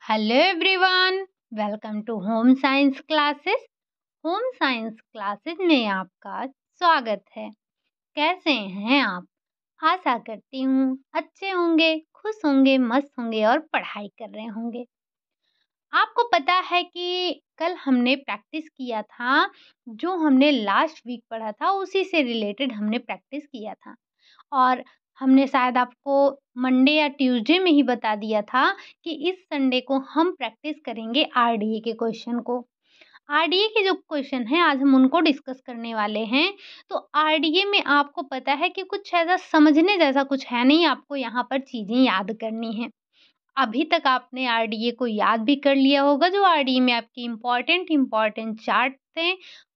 Hello everyone, welcome to home science classes. Home science classes में आपका स्वागत है। कैसे हैं आप? आशा करती हूँ अच्छे होंगे, खुश होंगे, मस्त होंगे और पढ़ाई कर रहे होंगे। आपको पता है कि कल हमने प्रैक्टिस किया था, जो हमने लास्ट वीक पढ़ा था उसी से रिलेटेड हमने प्रैक्टिस किया था। और हमने शायद आपको मंडे या ट्यूसडे में ही बता दिया था कि इस संडे को हम प्रैक्टिस करेंगे आरडीए के क्वेश्चन को। आरडीए के जो क्वेश्चन हैं आज हम उनको डिस्कस करने वाले हैं। तो आरडीए में आपको पता है कि कुछ ऐसा समझने जैसा कुछ है नहीं, आपको यहाँ पर चीज़ें याद करनी हैं। अभी तक आपने आरडीए को याद भी कर लिया होगा, जो आरडीए में आपके इम्पॉर्टेंट चार्ट थे,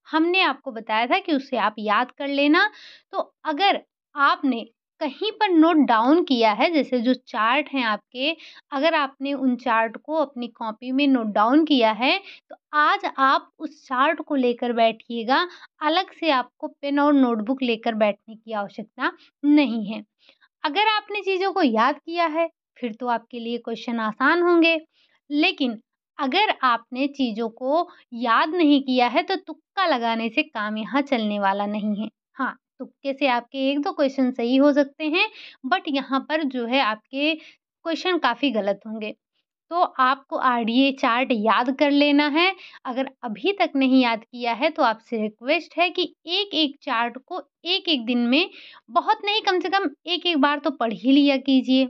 हमने आपको बताया था कि उसे आप याद कर लेना। तो अगर आपने कहीं पर नोट डाउन किया है, जैसे जो चार्ट हैं आपके, अगर आपने उन चार्ट को अपनी कॉपी में नोट डाउन किया है, तो आज आप उस चार्ट को लेकर बैठिएगा। अलग से आपको पेन और नोटबुक लेकर बैठने की आवश्यकता नहीं है। अगर आपने चीज़ों को याद किया है, फिर तो आपके लिए क्वेश्चन आसान होंगे। लेकिन अगर आपने चीज़ों को याद नहीं किया है, तो तुक्का लगाने से काम यहाँ चलने वाला नहीं है। हाँ, तुक्के से आपके 1-2 क्वेश्चन सही हो सकते हैं, बट यहाँ पर जो है आपके क्वेश्चन काफ़ी गलत होंगे। तो आपको आरडीए चार्ट याद कर लेना है। अगर अभी तक नहीं याद किया है, तो आपसे रिक्वेस्ट है कि एक-एक चार्ट को एक-एक दिन में, बहुत नहीं कम से कम एक-एक बार तो पढ़ ही लिया कीजिए,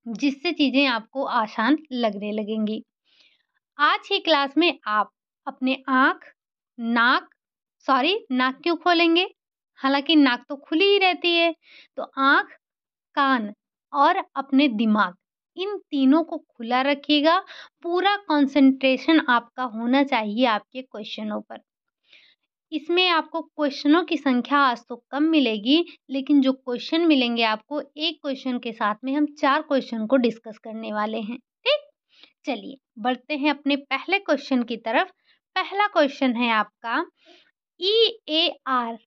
जिससे चीज़ें आपको आसान लगने लगेंगी। आज की क्लास में आप अपने आँख, नाक नाक क्यों खोलेंगे? हालाँकि नाक तो खुली ही रहती है। तो आँख, कान और अपने दिमाग, इन तीनों को खुला रखिएगा। पूरा कंसंट्रेशन आपका होना चाहिए आपके क्वेश्चनों पर। इसमें आपको क्वेश्चनों की संख्या आज तो कम मिलेगी, लेकिन जो क्वेश्चन मिलेंगे आपको, एक क्वेश्चन के साथ में हम 4 क्वेश्चन को डिस्कस करने वाले हैं। ठीक? चलिए बढ़ते हैं अपने पहले क्वेश्चन की तरफ। पहला क्वेश्चन है आपका ईएआर।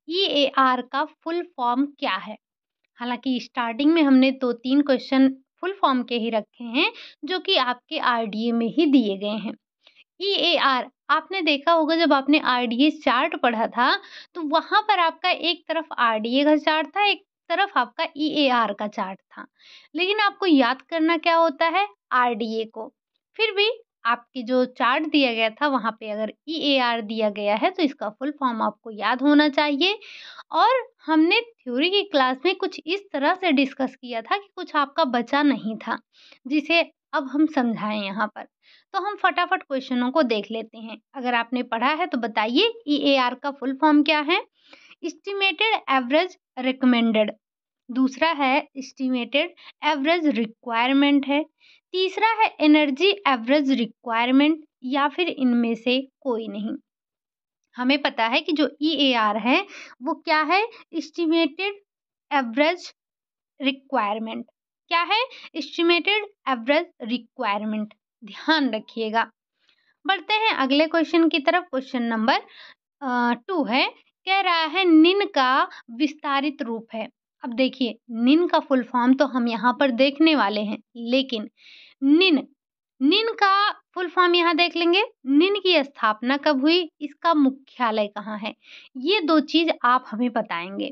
ईएआर का फुल फॉर्म क्या है? हालाँकि स्टार्टिंग में हमने 2-3 क्वेश्चन फुल फॉर्म के ही रखे हैं, जो कि आपके आरडीए में ही दिए गए हैं। ईएआर आपने देखा होगा, जब आपने आरडीए चार्ट पढ़ा था, तो वहाँ पर आपका एक तरफ आरडीए का चार्ट था, एक तरफ आपका ईएआर का चार्ट था। लेकिन आपको याद करना क्या होता है? आरडीए को। फिर भी आपकी जो चार्ट दिया गया था, वहाँ पे अगर ईएआर दिया गया है, तो इसका फुल फॉर्म आपको याद होना चाहिए। और हमने थ्योरी की क्लास में कुछ इस तरह से डिस्कस किया था कि कुछ आपका बचा नहीं था, जिसे अब हम समझाएँ यहाँ पर। तो हम फटाफट क्वेश्चनों को देख लेते हैं। अगर आपने पढ़ा है तो बताइए, ईएआर का फुल फॉर्म क्या है? Estimated average recommended. दूसरा है एस्टिमेटेड एवरेज रिक्वायरमेंट है। तीसरा है एनर्जी एवरेज रिक्वायरमेंट, या फिर इनमें से कोई नहीं। हमें पता है कि जो ईएआर है वो क्या है? Estimated average requirement. क्या है? Estimated average requirement. ध्यान रखिएगा। बढ़ते हैं अगले क्वेश्चन की तरफ। क्वेश्चन नंबर 2 है, कह रहा है निन का विस्तारित रूप है। अब देखिए, निन का फुल फॉर्म तो हम यहाँ पर देखने वाले हैं, लेकिन निन निन का फुल फॉर्म यहाँ देख लेंगे। निन की स्थापना कब हुई? इसका मुख्यालय कहाँ है? ये 2 चीज़ आप हमें बताएँगे।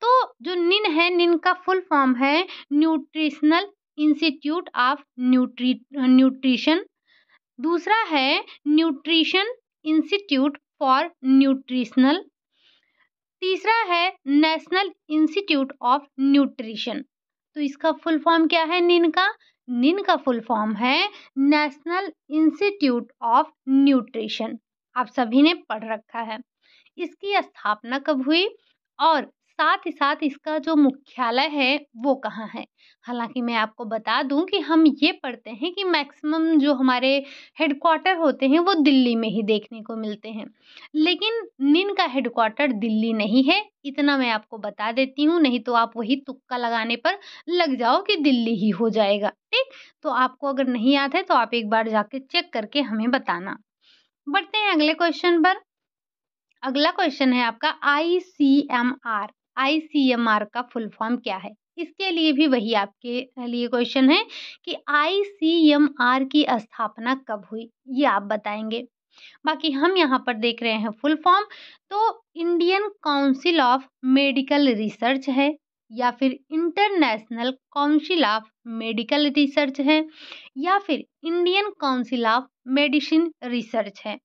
तो जो निन है, निन का फुल फॉर्म है न्यूट्रिशनल इंस्टीट्यूट ऑफ न्यूट्रिशन। दूसरा है न्यूट्रिशन इंस्टीट्यूट फॉर न्यूट्रिशनल। तीसरा है नेशनल इंस्टीट्यूट ऑफ न्यूट्रिशन। तो इसका फुल फॉर्म क्या है निन का? निन का फुल फॉर्म है नेशनल इंस्टीट्यूट ऑफ न्यूट्रिशन। आप सभी ने पढ़ रखा है। इसकी स्थापना कब हुई और साथ ही साथ इसका जो मुख्यालय है वो कहाँ है? हालाँकि मैं आपको बता दूँ कि हम ये पढ़ते हैं कि मैक्सिमम जो हमारे हेडक्वार्टर होते हैं वो दिल्ली में ही देखने को मिलते हैं। लेकिन निन का हेडक्वार्टर दिल्ली नहीं है, इतना मैं आपको बता देती हूँ, नहीं तो आप वही तुक्का लगाने पर लग जाओ कि दिल्ली ही हो जाएगा, ठीक? तो आपको अगर नहीं याद है तो आप एक बार जाके चेक करके हमें बताना। बढ़ते हैं अगले क्वेश्चन पर। अगला क्वेश्चन है आपका आईसीएमआर। आईसीएमआर का फुल फॉर्म क्या है? इसके लिए भी वही आपके लिए क्वेश्चन है कि आईसीएमआर की स्थापना कब हुई, ये आप बताएँगे। बाकी हम यहाँ पर देख रहे हैं फुल फॉर्म, तो Indian council of medical research है या फिर international council of medical research है या फिर Indian council of medicine research है।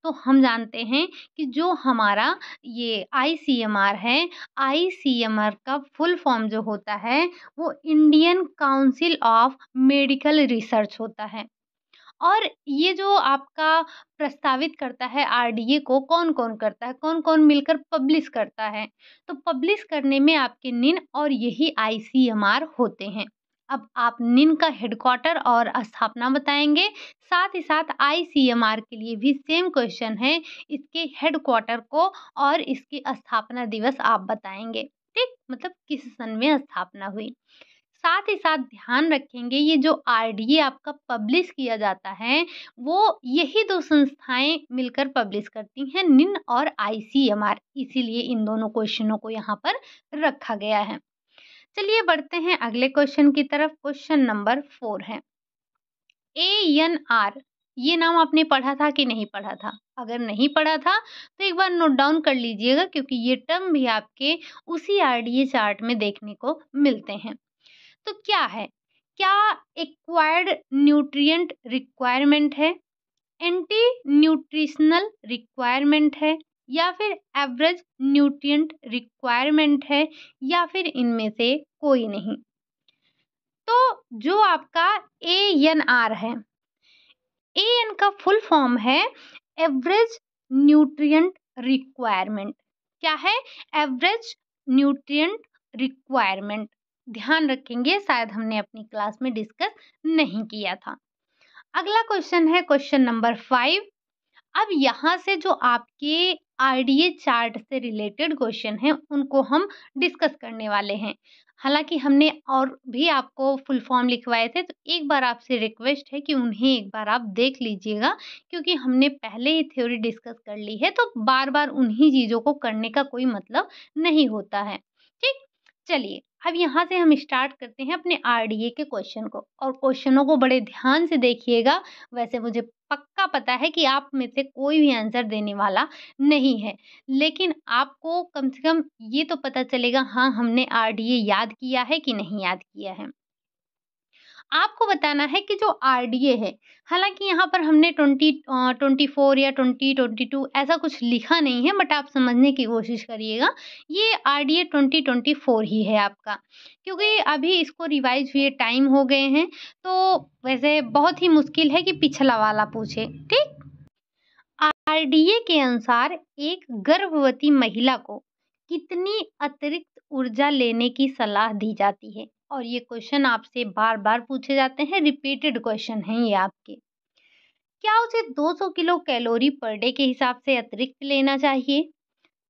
तो हम जानते हैं कि जो हमारा ये आईसीएमआर है, आईसीएमआर का फुल फॉर्म जो होता है वो Indian council of medical research होता है। और ये जो आपका प्रस्तावित करता है आरडीए को कौन-कौन करता है, कौन-कौन मिलकर पब्लिश करता है? तो पब्लिश करने में आपके निन और यही आईसीएमआर होते हैं। अब आप निन का हेडक्वार्टर और स्थापना बताएँगे, साथ ही साथ आईसीएमआर के लिए भी सेम क्वेश्चन है, इसके हेडक्वार्टर को और इसकी स्थापना दिवस आप बताएँगे, ठीक? मतलब किस सन में स्थापना हुई। साथ ही साथ ध्यान रखेंगे ये जो आरडीए आपका पब्लिश किया जाता है, वो यही 2 संस्थाएँ मिलकर पब्लिश करती हैं, निन और आईसीएमआर। इसीलिए इन दोनों क्वेश्चनों को यहाँ पर रखा गया है। चलिए बढ़ते हैं अगले क्वेश्चन की तरफ। क्वेश्चन नंबर 4 है, एएनआर ये नाम आपने पढ़ा था कि नहीं पढ़ा था? अगर नहीं पढ़ा था तो एक बार नोट डाउन कर लीजिएगा, क्योंकि ये टर्म भी आपके उसी आरडीए चार्ट में देखने को मिलते हैं। तो क्या है? क्या एक्वायर्ड न्यूट्रिएंट रिक्वायरमेंट है, एंटी न्यूट्रिशनल रिक्वायरमेंट है या फिर एवरेज न्यूट्रिएंट रिक्वायरमेंट है या फिर इनमें से कोई नहीं? तो जो आपका एएनआर है, एएन का फुल फॉर्म है एवरेज न्यूट्रिएंट रिक्वायरमेंट। क्या है? Average nutrient requirement. ध्यान रखेंगे, शायद हमने अपनी क्लास में डिस्कस नहीं किया था। अगला क्वेश्चन है क्वेश्चन नंबर 5। अब यहाँ से जो आपके आरडीए चार्ट से रिलेटेड क्वेश्चन हैं उनको हम डिस्कस करने वाले हैं। हालाँकि हमने और भी आपको फुल फॉर्म लिखवाए थे, तो एक बार आपसे रिक्वेस्ट है कि उन्हें एक बार आप देख लीजिएगा, क्योंकि हमने पहले ही थ्योरी डिस्कस कर ली है, तो बार-बार उन्हीं चीज़ों को करने का कोई मतलब नहीं होता है। ठीक? चलिए, अब यहाँ से हम स्टार्ट करते हैं अपने आरडीए के क्वेश्चन को, और क्वेश्चनों को बड़े ध्यान से देखिएगा। वैसे मुझे पक्का पता है कि आप में से कोई भी आंसर देने वाला नहीं है, लेकिन आपको कम से कम ये तो पता चलेगा, हाँ, हमने आरडीए याद किया है कि नहीं याद किया है। आपको बताना है कि जो आरडीए है, हालाँकि यहाँ पर हमने 24 या 2022 ऐसा कुछ लिखा नहीं है, बट आप समझने की कोशिश करिएगा। ये आरडीए 2024 ही है आपका, क्योंकि अभी इसको रिवाइज़ हुए टाइम हो गए हैं, तो वैसे बहुत ही मुश्किल है कि पिछला वाला पूछे, ठीक? आरडीए के अनुसार एक गर्भवती महिला को कितनी अतिरिक्त ऊर्जा लेने की सलाह दी जाती है? और ये क्वेश्चन आपसे बार-बार पूछे जाते हैं, रिपीटेड क्वेश्चन हैं ये आपके। क्या उसे 200 किलो कैलोरी पर डे के हिसाब से अतिरिक्त लेना चाहिए?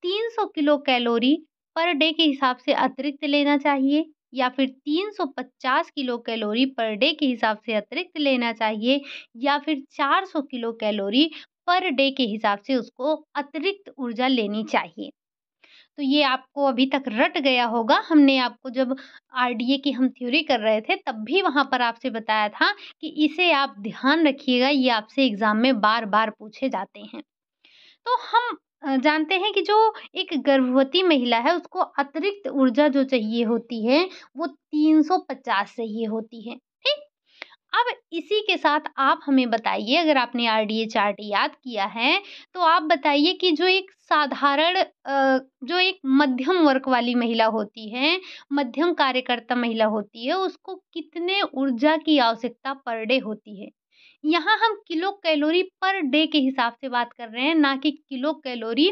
300 किलो कैलोरी पर डे के हिसाब से अतिरिक्त लेना चाहिए या फिर 350 किलो कैलोरी पर डे के हिसाब से अतिरिक्त लेना चाहिए या फिर 400 किलो कैलोरी पर डे के हिसाब से उसको अतिरिक्त ऊर्जा लेनी चाहिए? तो ये आपको अभी तक रट गया होगा। हमने आपको जब आरडीए की हम थ्योरी कर रहे थे, तब भी वहाँ पर आपसे बताया था कि इसे आप ध्यान रखिएगा, ये आपसे एग्ज़ाम में बार-बार पूछे जाते हैं। तो हम जानते हैं कि जो एक गर्भवती महिला है उसको अतिरिक्त ऊर्जा जो चाहिए होती है वो 350 चाहिए होती है, ठीक? अब इसी के साथ आप हमें बताइए, अगर आपने आरडीए चार्ट याद किया है, तो आप बताइए कि जो एक साधारण जो एक मध्यम वर्ग वाली महिला होती है, मध्यम कार्यकर्ता महिला होती है, उसको कितने ऊर्जा की आवश्यकता पर डे होती है? यहाँ हम किलो कैलोरी पर डे के हिसाब से बात कर रहे हैं, ना कि किलो कैलोरी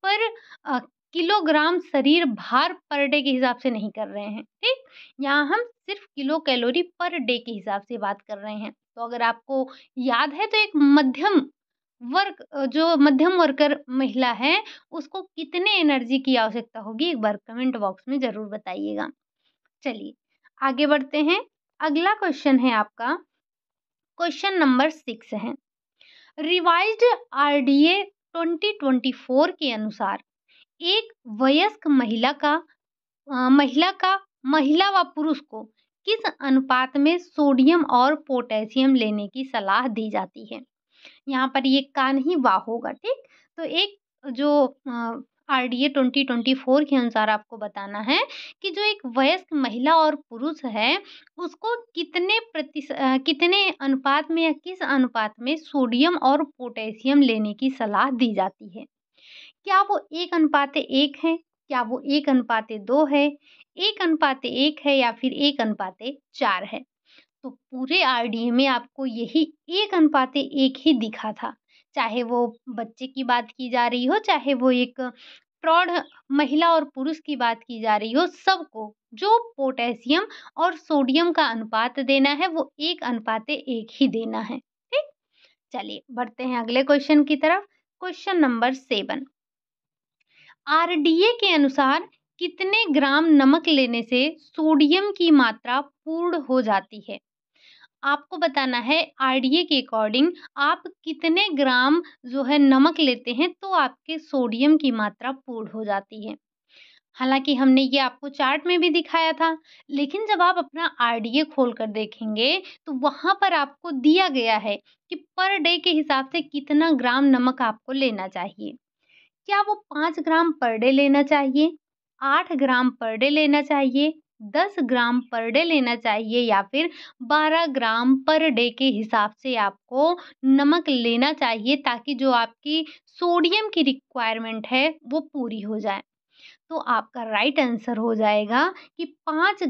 पर अ, किलोग्राम शरीर भार पर डे के हिसाब से नहीं कर रहे हैं, ठीक? यहाँ हम सिर्फ किलो कैलोरी पर डे के हिसाब से बात कर रहे हैं। तो अगर आपको याद है, तो एक मध्यम वर्ग जो मध्यम वर्कर महिला है, उसको कितने एनर्जी की आवश्यकता होगी, एक बार कमेंट बॉक्स में ज़रूर बताइएगा। चलिए, आगे बढ़ते हैं। अगला क्वेश्चन है आपका, क्वेश्चन नंबर 6 है। रिवाइज्ड आरडीए 2024 के अनुसार एक वयस्क महिला का महिला व पुरुष को किस अनुपात में सोडियम और पोटेशियम लेने की सलाह दी जाती है? यहाँ पर ये का नहीं वा होगा, ठीक? तो एक जो आरडीए 2024 के अनुसार आपको बताना है कि जो एक वयस्क महिला और पुरुष है, उसको कितने अनुपात में या किस अनुपात में सोडियम और पोटेशियम लेने की सलाह दी जाती है? क्या वो 1:1 है? क्या वो 1:2 है? 1:1 है या फिर 1:4 है? तो पूरे आरडीए में आपको यही 1:1 ही दिखा था। चाहे वो बच्चे की बात की जा रही हो, चाहे वो एक प्रौढ़ महिला और पुरुष की बात की जा रही हो, सबको जो पोटेशियम और सोडियम का अनुपात देना है, वो 1:1 ही देना है। ठीक? चलिए बढ़ते हैं अगले क्वेश्चन की तरफ। क्वेश्चन नंबर 7, आरडीए के अनुसार कितने ग्राम नमक लेने से सोडियम की मात्रा पूर्ण हो जाती है? आपको बताना है आरडीए के अकॉर्डिंग आप कितने ग्राम जो है नमक लेते हैं तो आपके सोडियम की मात्रा पूर्ण हो जाती है। हालाँकि हमने ये आपको चार्ट में भी दिखाया था, लेकिन जब आप अपना आरडीए खोल कर देखेंगे, तो वहाँ पर आपको दिया गया है कि पर डे के हिसाब से कितना ग्राम नमक आपको लेना चाहिए। क्या वो 5 ग्राम पर डे लेना चाहिए, 8 ग्राम पर डे लेना चाहिए, 10 ग्राम पर डे लेना चाहिए या फिर 12 ग्राम पर डे के हिसाब से आपको नमक लेना चाहिए ताकि जो आपकी सोडियम की रिक्वायरमेंट है, वो पूरी हो जाए? तो आपका राइट आंसर हो जाएगा कि 5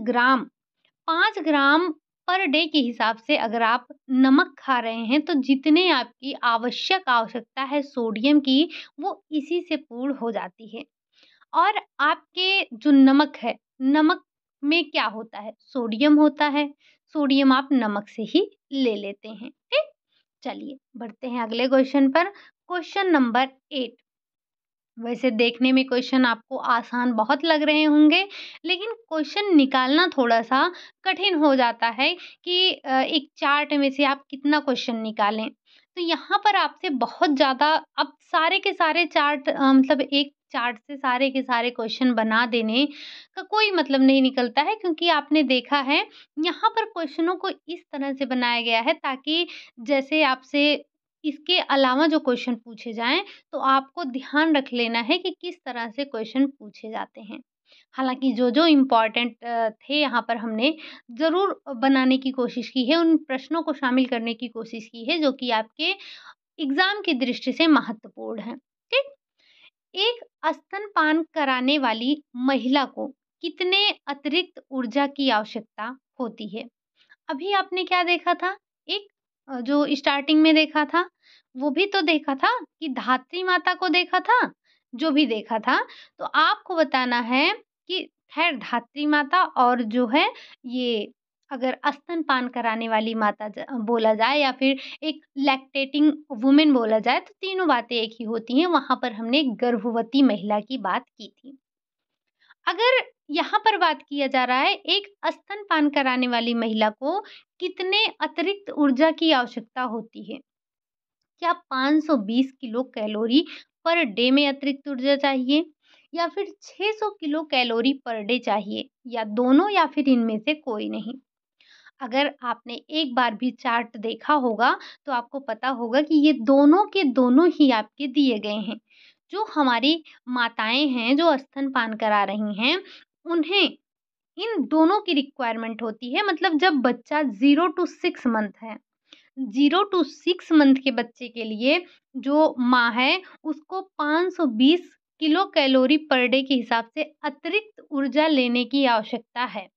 ग्राम पर डे के हिसाब से अगर आप नमक खा रहे हैं, तो जितने आपकी आवश्यकता है सोडियम की, वो इसी से पूर्ण हो जाती है। और आपके जो नमक है, नमक में क्या होता है? सोडियम होता है। सोडियम आप नमक से ही ले लेते हैं, ठीक? चलिए बढ़ते हैं अगले क्वेश्चन पर। क्वेश्चन नंबर 8, वैसे देखने में क्वेश्चन आपको आसान बहुत लग रहे होंगे, लेकिन क्वेश्चन निकालना थोड़ा-सा कठिन हो जाता है कि एक चार्ट में से आप कितना क्वेश्चन निकालें। तो यहाँ पर आपसे बहुत ज़्यादा अब सारे के सारे चार्ट मतलब एक चार्ट से सारे के सारे क्वेश्चन बना देने का कोई मतलब नहीं निकलता है क्योंकि आपने देखा है, यहाँ पर क्वेश्चनों को इस तरह से बनाया गया है ताकि जैसे आपसे इसके अलावा जो क्वेश्चन पूछे जाएँ, तो आपको ध्यान रख लेना है कि किस तरह से क्वेश्चन पूछे जाते हैं। हालाँकि जो-जो इम्पोर्टेंट थे यहाँ पर हमने ज़रूर बनाने की कोशिश की है, उन प्रश्नों को शामिल करने की कोशिश की है जो कि आपके एग्ज़ाम की दृष्टि से महत्वपूर्ण हैं। ठीक? एक स्तनपान कराने वाली महिला को कितने अतिरिक्त ऊर्जा की आवश्यकता होती है? अभी आपने क्या देखा था? एक जो स्टार्टिंग में देखा था, वो भी तो देखा था कि धात्री माता को देखा था, जो भी देखा था। तो आपको बताना है कि ख़ैर धात्री माता और जो है ये अगर स्तनपान कराने वाली माता बोला जाए या फिर एक लैक्टेटिंग वुमन बोला जाए, तो तीनों बातें एक ही होती हैं। वहाँ पर हमने गर्भवती महिला की बात की थी। अगर यहाँ पर बात किया जा रहा है एक स्तनपान कराने वाली महिला को कितने अतिरिक्त ऊर्जा की आवश्यकता होती है? क्या 520 किलो कैलोरी पर डे में अतिरिक्त ऊर्जा चाहिए या फिर 600 किलो कैलोरी पर डे चाहिए या दोनों या फिर इनमें से कोई नहीं? अगर आपने एक बार भी चार्ट देखा होगा तो आपको पता होगा कि ये दोनों के दोनों ही आपके दिए गए हैं। जो हमारी माताएँ हैं, जो स्तनपान करा रही हैं, उन्हें इन दोनों की रिक्वायरमेंट होती है मतलब जब बच्चा 0 टू 6 मंथ है, 0 टू 6 मंथ के बच्चे के लिए जो माँ है, उसको 520 किलो कैलोरी पर डे के हिसाब से अतिरिक्त ऊर्जा लेने की आवश्यकता है।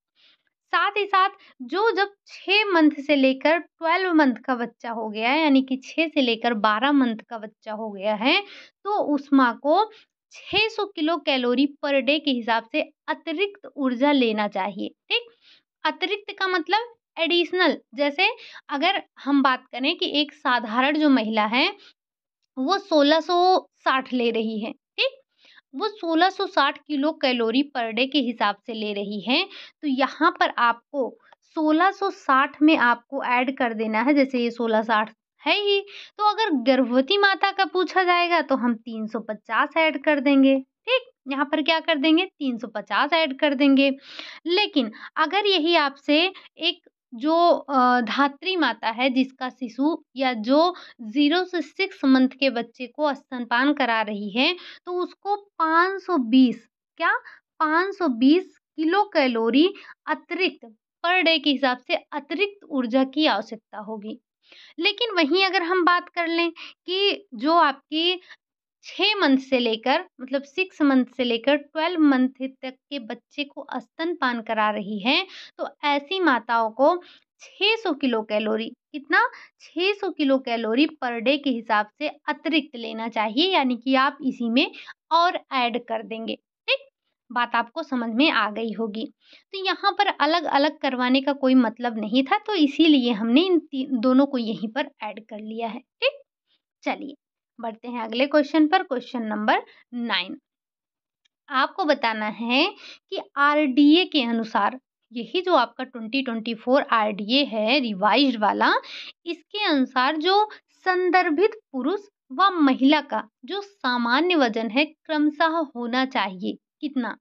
साथ ही साथ जो जब 6 मंथ से लेकर 12 मंथ का बच्चा हो गया है, यानी कि 6 से लेकर 12 मंथ का बच्चा हो गया है, तो उस माँ को 600 किलो कैलोरी पर डे के हिसाब से अतिरिक्त ऊर्जा लेना चाहिए, ठीक? अतिरिक्त का मतलब एडिशनल, जैसे अगर हम बात करें कि एक साधारण जो महिला है, वो 1660 ले रही है, ठीक? वो 1660 किलो कैलोरी पर डे के हिसाब से ले रही है, तो यहाँ पर आपको 1660 में आपको ऐड कर देना है, जैसे ये 1660 है ही, तो अगर गर्भवती माता का पूछा जाएगा तो हम 350 ऐड कर देंगे, ठीक? यहाँ पर क्या कर देंगे 350 ऐड कर देंगे। लेकिन अगर यही आपसे एक जो धात्री माता है जिसका शिशु या जो 0 से 6 मंथ के बच्चे को स्तनपान करा रही है, तो उसको 520 क्या 520 किलो कैलोरी अतिरिक्त पर डे के हिसाब से अतिरिक्त ऊर्जा की आवश्यकता होगी। लेकिन वहीं अगर हम बात कर लें कि जो आपकी 6 मंथ से लेकर मतलब 6 मंथ से लेकर 12 मंथ तक के बच्चे को स्तनपान करा रही हैं, तो ऐसी माताओं को 600 किलो कैलोरी कितना 600 किलो कैलोरी पर डे के हिसाब से अतिरिक्त लेना चाहिए, यानी कि आप इसी में और ऐड कर देंगे। ठीक? बात आपको समझ में आ गई होगी। तो यहाँ पर अलग-अलग करवाने का कोई मतलब नहीं था, तो इसीलिए हमने इन दोनों को यहीं पर ऐड कर लिया है। ठीक? चलिए बढ़ते हैं अगले क्वेश्चन पर। क्वेश्चन नंबर 9 आपको बताना है कि आरडीए के अनुसार यही जो आपका 2024 आरडीए है रिवाइज्ड वाला, इसके अनुसार जो संदर्भित पुरुष व महिला का जो सामान्य वजन है क्रमशः होना चाहिए कितना?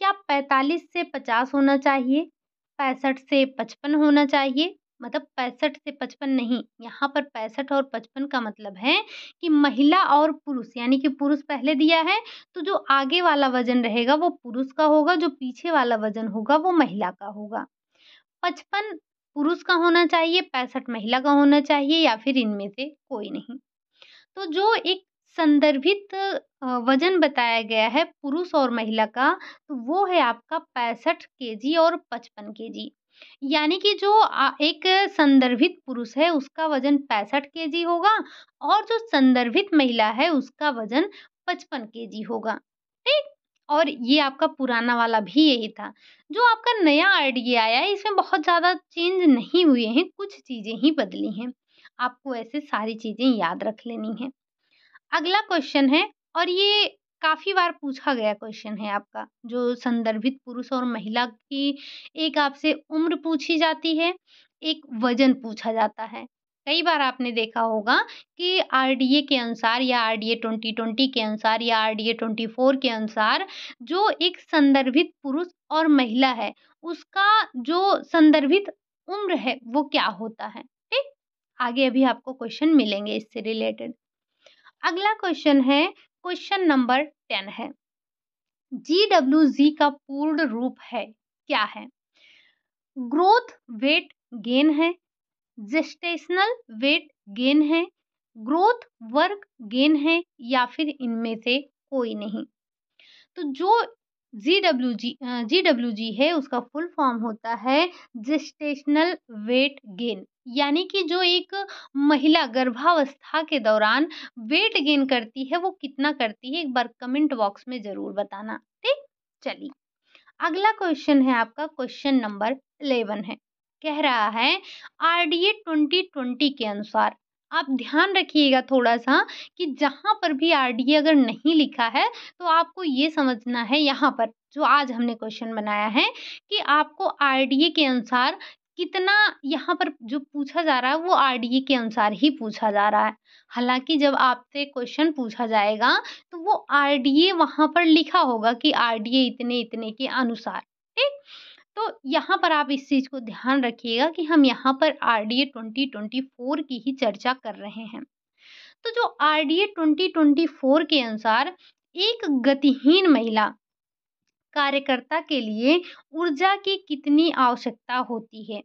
क्या 45 से 50 होना चाहिए, 65 से 55 होना चाहिए, मतलब 65 से 55 नहीं, यहाँ पर 65 और 55 का मतलब है कि महिला और पुरुष, यानी कि पुरुष पहले दिया है, तो जो आगे वाला वज़न रहेगा वो पुरुष का होगा, जो पीछे वाला वज़न होगा वो महिला का होगा। 55 पुरुष का होना चाहिए, 65 महिला का होना चाहिए या फिर इनमें से कोई नहीं। तो जो एक संदर्भित वज़न बताया गया है पुरुष और महिला का, तो वो है आपका 65 केजी और 55 केजी। यानी कि जो एक संदर्भित पुरुष है उसका वज़न 65 केजी होगा और जो संदर्भित महिला है उसका वज़न 55 केजी होगा। ठीक? और ये आपका पुराना वाला भी यही था। जो आपका नया आरडीए आया है इसमें बहुत ज़्यादा चेंज नहीं हुए हैं, कुछ चीज़ें ही बदली हैं। आपको ऐसे सारी चीज़ें याद रख लेनी हैं। अगला क्वेश्चन है और ये काफ़ी बार पूछा गया क्वेश्चन है आपका, जो संदर्भित पुरुष और महिला की एक आपसे उम्र पूछी जाती है, एक वज़न पूछा जाता है। कई बार आपने देखा होगा कि आरडीए के अनुसार या आरडीए 2020 के अनुसार या आरडीए 24 के अनुसार जो एक संदर्भित पुरुष और महिला है, उसका जो संदर्भित उम्र है, वो क्या होता है? ठीक? आगे अभी आपको क्वेश्चन मिलेंगे इससे रिलेटेड। अगला क्वेश्चन है, क्वेश्चन नंबर 10 है। जीडब्ल्यूजी का पूर्ण रूप है क्या है? ग्रोथ वेट गेन है, जेस्टेशनल वेट गेन है, ग्रोथ वर्क गेन है या फिर इनमें से कोई नहीं। तो जो जीडब्ल्यूजी है उसका फुल फॉर्म होता है जेस्टेशनल वेट गेन, यानी कि जो एक महिला गर्भावस्था के दौरान वेट गेन करती है वो कितना करती है, एक बार कमेंट बॉक्स में ज़रूर बताना। ठीक? चलिए अगला क्वेश्चन है आपका क्वेश्चन नंबर 11 है। कह रहा है आरडीए 2020 के अनुसार, आप ध्यान रखिएगा थोड़ा-सा कि जहाँ पर भी आरडीए अगर नहीं लिखा है, तो आपको ये समझना है यहाँ पर जो आज हमने क्वेश्चन बनाया है कि आपको आरडीए के अनुसार कितना यहाँ पर जो पूछा जा रहा है वो आरडीए के अनुसार ही पूछा जा रहा है। हालाँकि जब आपसे क्वेश्चन पूछा जाएगा तो वो आरडीए वहाँ पर लिखा होगा कि आरडीए इतने-इतने के अनुसार, ठीक? तो यहाँ पर आप इस चीज़ को ध्यान रखिएगा कि हम यहाँ पर आरडीए 2024 की ही चर्चा कर रहे हैं। तो जो आरडीए 2024 के अनुसार एक गतिहीन महिला कार्यकर्ता के लिए ऊर्जा की कितनी आवश्यकता होती है?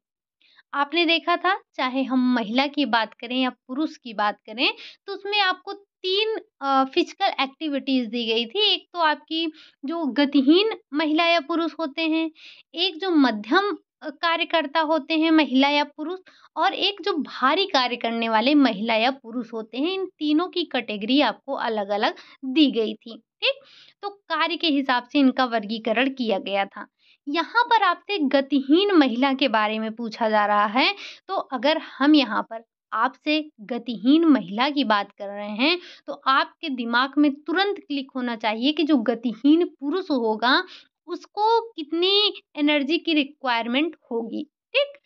आपने देखा था चाहे हम महिला की बात करें या पुरुष की बात करें, तो उसमें आपको 3 फिजिकल एक्टिविटीज़ दी गई थी। एक तो आपकी जो गतिहीन महिला या पुरुष होते हैं, एक जो मध्यम कार्यकर्ता होते हैं महिला या पुरुष और एक जो भारी कार्य करने वाले महिला या पुरुष होते हैं। इन तीनों की कैटेगरी आपको अलग-अलग दी गई थी, ठीक? तो कार्य के हिसाब से इनका वर्गीकरण किया गया था। यहाँ पर आपसे गतिहीन महिला के बारे में पूछा जा रहा है, तो अगर हम यहाँ पर आपसे गतिहीन महिला की बात कर रहे हैं, तो आपके दिमाग में तुरंत क्लिक होना चाहिए कि जो गतिहीन पुरुष होगा, उसको कितनी एनर्जी की रिक्वायरमेंट होगी, ठीक?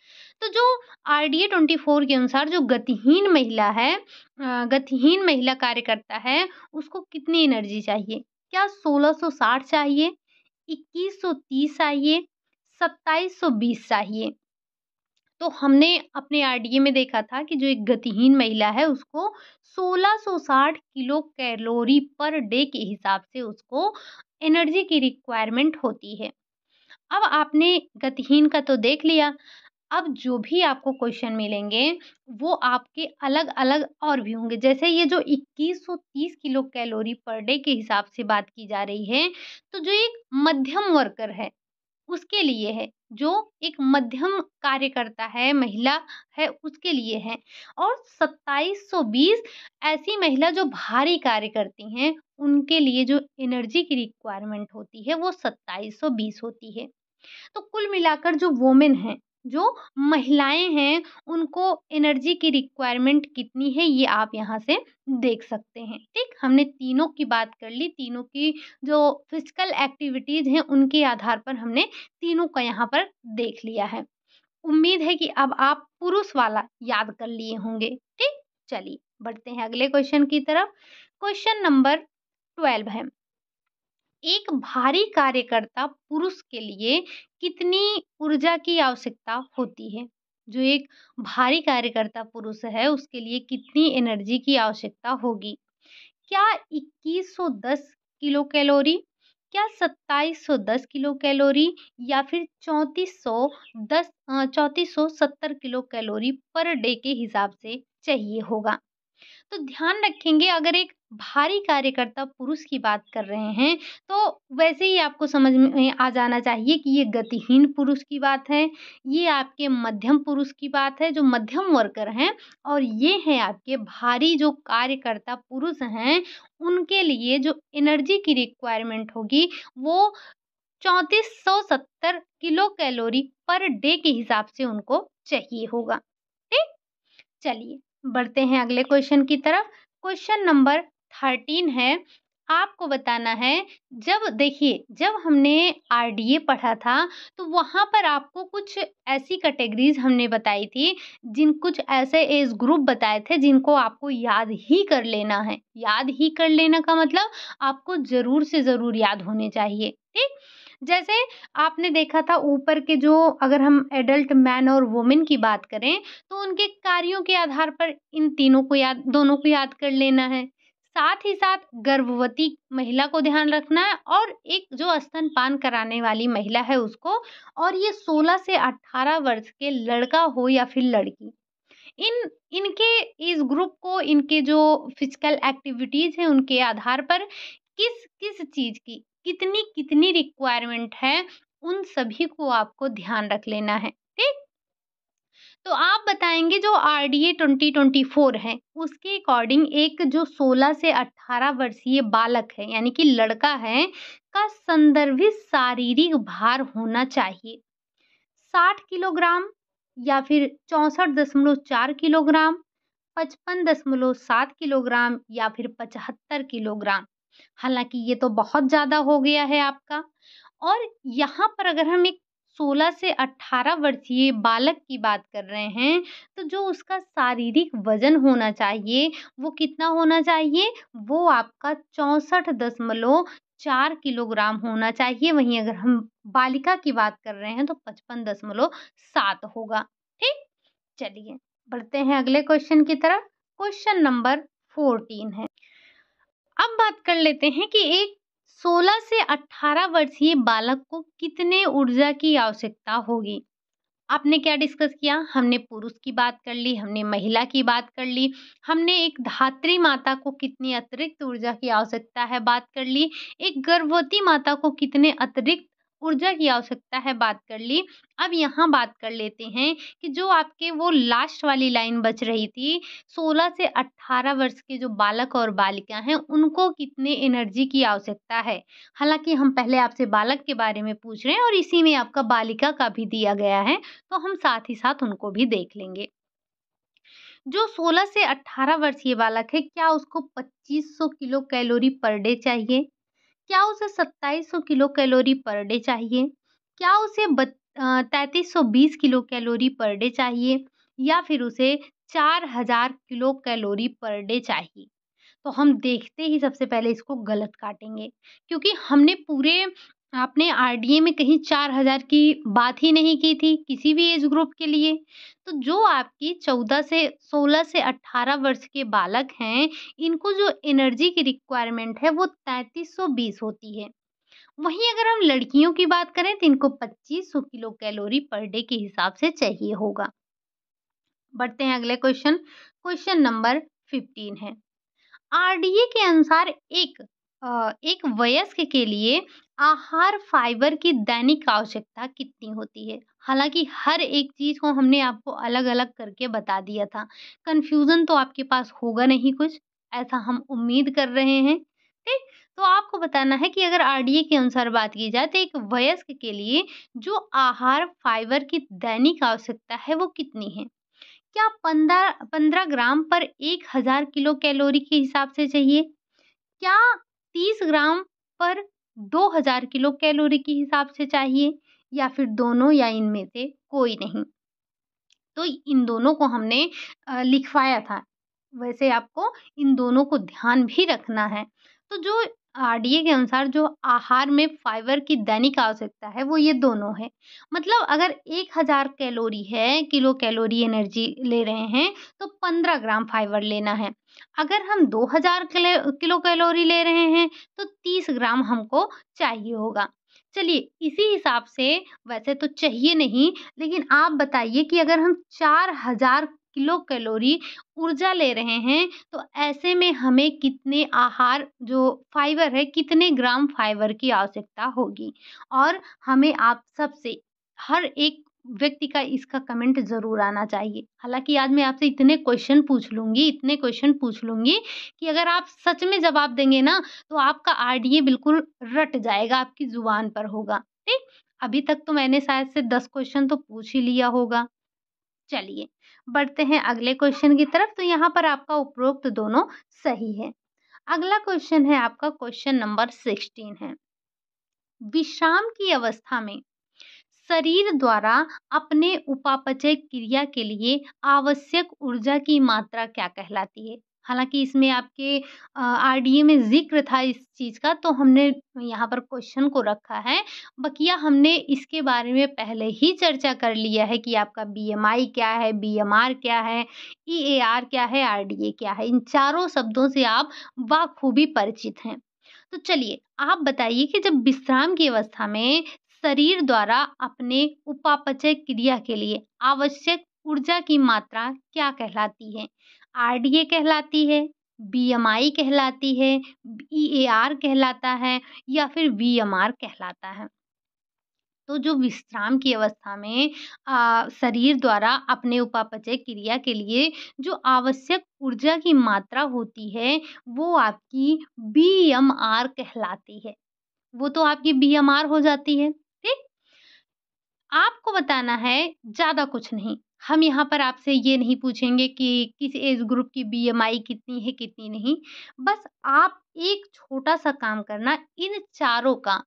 तो जो आरडीए 24 के अनुसार जो गतिहीन महिला है गतिहीन महिला कार्यकर्ता है, उसको कितनी एनर्जी चाहिए? क्या 1660 चाहिए, 2130 चाहिए, 2720 चाहिए? तो हमने अपने आरडीए में देखा था कि जो एक गतिहीन महिला है उसको 1660 किलो कैलोरी पर डे के हिसाब से उसको एनर्जी की रिक्वायरमेंट होती है। अब आपने गतिहीन का तो देख लिया, अब जो भी आपको क्वेश्चन मिलेंगे, वो आपके अलग-अलग और भी होंगे। जैसे ये जो 2130 किलो कैलोरी पर डे के हिसाब से बात की जा रही है, तो जो एक मध्यम वर्कर है, उसके लिए है, जो एक मध्यम कार्यकर्ता है, महिला है, उसके लिए है। और 2720 ऐसी महिला जो भारी कार्य करती हैं, उनके लिए जो एनर्जी की रिक्वायरमेंट होती है, वो 2720 होती है। तो कुल मिलाकर जो वुमेन हैं, जो महिलाएँ हैं, उनको एनर्जी की रिक्वायरमेंट कितनी है, ये आप यहाँ से देख सकते हैं, ठीक? हमने तीनों की बात कर ली, तीनों की जो फिज़िकल एक्टिविटीज़ हैं, उनके आधार पर हमने तीनों का यहाँ पर देख लिया है। उम्मीद है कि अब आप पुरुष वाला याद कर लिए होंगे, ठीक? चलिए, बढ़ते हैं अगले क्वेश्चन की तरफ। क्वेश्चन नंबर 12 है। एक भारी कार्यकर्ता पुरुष के लिए कितनी ऊर्जा की आवश्यकता होती है? जो एक भारी कार्यकर्ता पुरुष है, उसके लिए कितनी एनर्जी की आवश्यकता होगी? क्या 2110 किलो कैलोरी, क्या 2710 किलो कैलोरी या फिर 3470 किलो कैलोरी पर डे के हिसाब से चाहिए होगा? तो ध्यान रखेंगे, अगर एक भारी कार्यकर्ता पुरुष की बात कर रहे हैं, तो वैसे ही आपको समझ में आ जाना चाहिए कि ये गतिहीन पुरुष की बात है, ये आपके मध्यम पुरुष की बात है, जो मध्यम वर्कर हैं, और ये हैं आपके भारी जो कार्यकर्ता पुरुष हैं, उनके लिए जो एनर्जी की रिक्वायरमेंट होगी, वो 3470 किलो कैलोरी पर डे के हिसाब से उनको चाहिए होगा। ठीक? चलिए, बढ़ते हैं अगले क्वेश्चन की तरफ। क्वेश्चन नंबर 13 है, आपको बताना है, जब देखिए, जब हमने आरडीए पढ़ा था, तो वहाँ पर आपको कुछ ऐसी कैटेगरीज़ हमने बताई थी, कुछ ऐसे एज ग्रुप बताए थे, जिनको आपको याद ही कर लेना है। याद ही कर लेना का मतलब आपको ज़रूर से ज़रूर याद होने चाहिए, ठीक? जैसे आपने देखा था ऊपर के जो, अगर हम एडल्ट मैन और वुमेन की बात करें, तो उनके कार्यों के आधार पर इन तीनों को याद, दोनों को याद कर लेना है। साथ ही साथ गर्भवती महिला को ध्यान रखना है, और एक जो स्तनपान कराने वाली महिला है उसको, और ये 16 से 18 वर्ष के लड़का हो या फिर लड़की, इन इनके इस ग्रुप को, इनके जो फिजिकल एक्टिविटीज़ हैं उनके आधार पर किस चीज़ की कितनी रिक्वायरमेंट है, उन सभी को आपको ध्यान रख लेना है, ठीक? तो आप बताएँगे, जो आरडीए 2024 है, उसके अकॉर्डिंग एक जो 16 से 18 वर्षीय बालक है, यानी कि लड़का है, का संदर्भित शारीरिक भार होना चाहिए 60 किलोग्राम या फिर 64.4 किलोग्राम, 55.7 किलोग्राम या फिर 75 किलोग्राम। हालाँकि ये तो बहुत ज़्यादा हो गया है आपका। और यहाँ पर अगर हम एक 16 से 18 वर्षीय बालक की बात कर रहे हैं, तो जो उसका शारीरिक वज़न होना चाहिए, वो कितना होना चाहिए? वो आपका 64.4 किलोग्राम होना चाहिए। वहीं अगर हम बालिका की बात कर रहे हैं, तो 55.7 होगा। ठीक? चलिए, बढ़ते हैं अगले क्वेश्चन की तरफ। क्वेश्चन नंबर 14 है। अब बात कर लेते हैं कि एक 16 से 18 वर्षीय बालक को कितने ऊर्जा की आवश्यकता होगी? आपने क्या डिस्कस किया? हमने पुरुष की बात कर ली, हमने महिला की बात कर ली, हमने एक धात्री माता को कितनी अतिरिक्त ऊर्जा की आवश्यकता है बात कर ली, एक गर्भवती माता को कितने अतिरिक्त ऊर्जा की आवश्यकता है बात कर ली। अब यहाँ बात कर लेते हैं कि जो आपके वो लास्ट वाली लाइन बच रही थी, 16 से 18 वर्ष के जो बालक और बालिका हैं, उनको कितने एनर्जी की आवश्यकता है। हालाँकि हम पहले आपसे बालक के बारे में पूछ रहे हैं, और इसी में आपका बालिका का भी दिया गया है, तो हम साथ ही साथ उनको भी देख लेंगे। जो 16 से 18 वर्षीय बालक है, क्या उसको 2500 किलो कैलोरी पर डे चाहिए? क्या उसे 2700 किलो कैलोरी पर डे चाहिए? क्या उसे 3320 किलो कैलोरी पर डे चाहिए? या फिर उसे 4000 किलो कैलोरी पर डे चाहिए? तो हम देखते ही सबसे पहले इसको गलत काटेंगे, क्योंकि हमने पूरे आपने आरडीए में कहीं 4000 की बात ही नहीं की थी किसी भी एज ग्रुप के लिए। तो जो आपकी 16 से 18 वर्ष के बालक हैं, इनको जो एनर्जी की रिक्वायरमेंट है वो 3320 होती है। वहीं अगर हम लड़कियों की बात करें तो इनको 2500 किलो कैलोरी पर डे के हिसाब से चाहिए होगा। बढ़ते हैं अगले क्वेश्चन। क्वेश्चन नंबर 15 है। आरडीए के अनुसार एक वयस्क के लिए आहार फाइबर की दैनिक आवश्यकता कितनी होती है? हालाँकि हर एक चीज़ को हमने आपको अलग-अलग करके बता दिया था। कन्फ्यूज़न तो आपके पास होगा नहीं कुछ, ऐसा हम उम्मीद कर रहे हैं, ठीक? तो आपको बताना है कि अगर आरडीए के अनुसार बात की जाए तो एक वयस्क के लिए जो आहार फाइबर की दैनिक आवश्यकता है वो कितनी है? क्या 15 ग्राम पर 1000 किलो कैलोरी के हिसाब से चाहिए? क्या 30 ग्राम पर 2000 किलो कैलोरी के हिसाब से चाहिए? या फिर दोनों या इनमें से कोई नहीं? तो इन दोनों को हमने लिखवाया था। वैसे आपको इन दोनों को ध्यान भी रखना है। तो जो आरडीए के अनुसार जो आहार में फाइबर की दैनिक आवश्यकता है, वो ये दोनों है। मतलब अगर 1000 कैलोरी है, किलो कैलोरी एनर्जी ले रहे हैं, तो 15 ग्राम फाइबर लेना है। अगर हम 2000 किलो कैलोरी ले रहे हैं, तो 30 ग्राम हमको चाहिए होगा। चलिए, इसी हिसाब से वैसे तो चाहिए नहीं, लेकिन आप बताइए कि अगर हम 4000 किलो कैलोरी ऊर्जा ले रहे हैं, तो ऐसे में हमें कितने आहार जो फाइबर है, कितने ग्राम फाइबर की आवश्यकता होगी? और हमें आप सबसे हर एक व्यक्ति का इसका कमेंट ज़रूर आना चाहिए। हालाँकि आज मैं आपसे इतने क्वेश्चन पूछ लूँगी कि अगर आप सच में जवाब देंगे ना, तो आपका आरडीए बिल्कुल रट जाएगा, आपकी ज़ुबान पर होगा, ठीक? अभी तक तो मैंने शायद से 10 क्वेश्चन तो पूछ ही लिया होगा। चलिए, बढ़ते हैं अगले क्वेश्चन की तरफ, तो यहाँ पर आपका उपरोक्त दोनों सही है। अगला क्वेश्चन है आपका क्वेश्चन नंबर 16 है। विश्राम की अवस्था में शरीर द्वारा अपने उपापचय क्रिया के लिए आवश्यक ऊर्जा की मात्रा क्या कहलाती है? हालाँकि इसमें आपके आरडीए में ज़िक्र था इस चीज़ का, तो हमने यहाँ पर क्वेश्चन को रखा है। बकिया हमने इसके बारे में पहले ही चर्चा कर लिया है कि आपका बीएमआई क्या है, बीएमआर क्या है, ईएआर क्या है, आरडीए क्या है। इन चारों शब्दों से आप बाखूबी परिचित हैं। तो चलिए, आप बताइए कि जब विश्राम की अवस्था में शरीर द्वारा अपने उपापचय क्रिया के लिए आवश्यक ऊर्जा की मात्रा क्या कहलाती है? आरडीए कहलाती है, बीएमआई कहलाती है, ईएआर कहलाता है या फिर वीएमआर कहलाता है? तो जो विश्राम की अवस्था में शरीर द्वारा अपने उपापचय क्रिया के लिए जो आवश्यक ऊर्जा की मात्रा होती है, वो आपकी बीएमआर कहलाती है। वो तो आपकी बीएमआर हो जाती है, ठीक? आपको बताना है, ज़्यादा कुछ नहीं। हम यहाँ पर आपसे ये नहीं पूछेंगे कि किस एज ग्रुप की बीएमआई कितनी है, कितनी नहीं। बस आप एक छोटा-सा काम करना, इन चारों का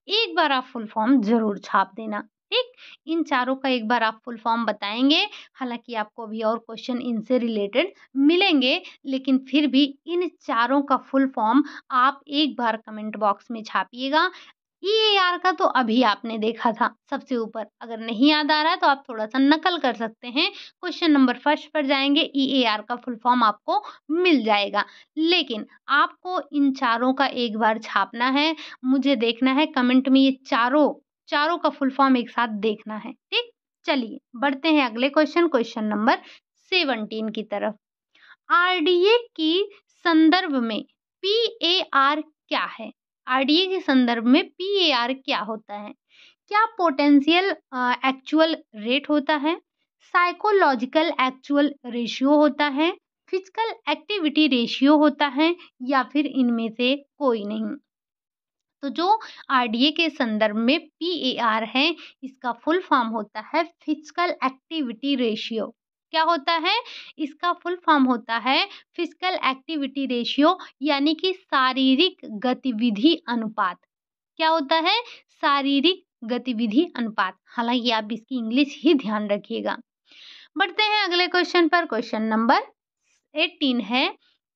एक बार आप फुल फॉर्म ज़रूर छाप देना, ठीक? इन चारों का एक बार आप फुल फॉर्म बताएँगे, हालाँकि आपको अभी और क्वेश्चन इनसे रिलेटेड मिलेंगे, लेकिन फिर भी इन चारों का फुल फॉर्म आप एक बार कमेंट बॉक्स में छापिएगा। ईएआर का तो अभी आपने देखा था सबसे ऊपर, अगर नहीं याद आ रहा है तो आप थोड़ा-सा नकल कर सकते हैं। क्वेश्चन नंबर फर्स्ट पर जाएँगे, ईएआर का फुल फॉर्म आपको मिल जाएगा। लेकिन आपको इन चारों का एक बार छापना है, मुझे देखना है कमेंट में ये चारों का फुल फॉर्म एक साथ देखना है, ठीक? चलिए, बढ़ते हैं अगले क्वेश्चन, क्वेश्चन नंबर 17 की तरफ। आरडीए की संदर्भ में पीएआर क्या है? आरडीए के संदर्भ में पीएआर क्या होता है? क्या पोटेंशियल एक्चुअल रेट होता है? साइकोलॉजिकल एक्चुअल रेशियो होता है? फिजिकल एक्टिविटी रेशियो होता है या फिर इनमें से कोई नहीं? तो जो आरडीए के संदर्भ में पीएआर है, इसका फुल फॉर्म होता है फिजिकल एक्टिविटी रेशियो। क्या होता है? इसका फुल फॉर्म होता है फिजिकल एक्टिविटी रेशियो, यानी कि शारीरिक गतिविधि अनुपात। क्या होता है? शारीरिक गतिविधि अनुपात। हालाँकि आप इसकी इंग्लिश ही ध्यान रखिएगा। बढ़ते हैं अगले क्वेश्चन पर, क्वेश्चन नंबर 18 है।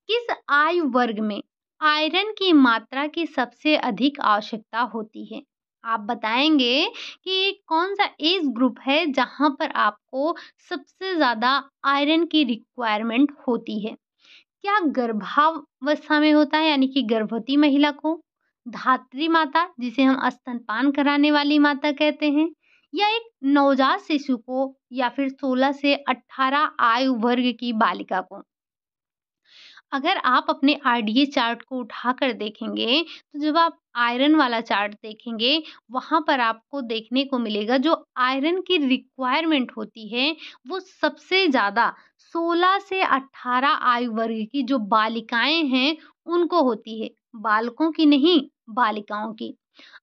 किस आयु वर्ग में आयरन की मात्रा की सबसे अधिक आवश्यकता होती है? आप बताएँगे कि कौन-सा एज ग्रुप है जहाँ पर आपको सबसे ज़्यादा आयरन की रिक्वायरमेंट होती है? क्या गर्भावस्था में होता है यानी कि गर्भवती महिला को, धात्री माता जिसे हम स्तनपान कराने वाली माता कहते हैं, या एक नवजात शिशु को या फिर 16 से 18 आयु वर्ग की बालिका को? अगर आप अपने आरडीए चार्ट को उठाकर देखेंगे, तो जब आप आयरन वाला चार्ट देखेंगे, वहाँ पर आपको देखने को मिलेगा जो आयरन की रिक्वायरमेंट होती है, वो सबसे ज़्यादा 16 से 18 आयु वर्ग की जो बालिकाएँ हैं, उनको होती है। बालकों की नहीं, बालिकाओं की।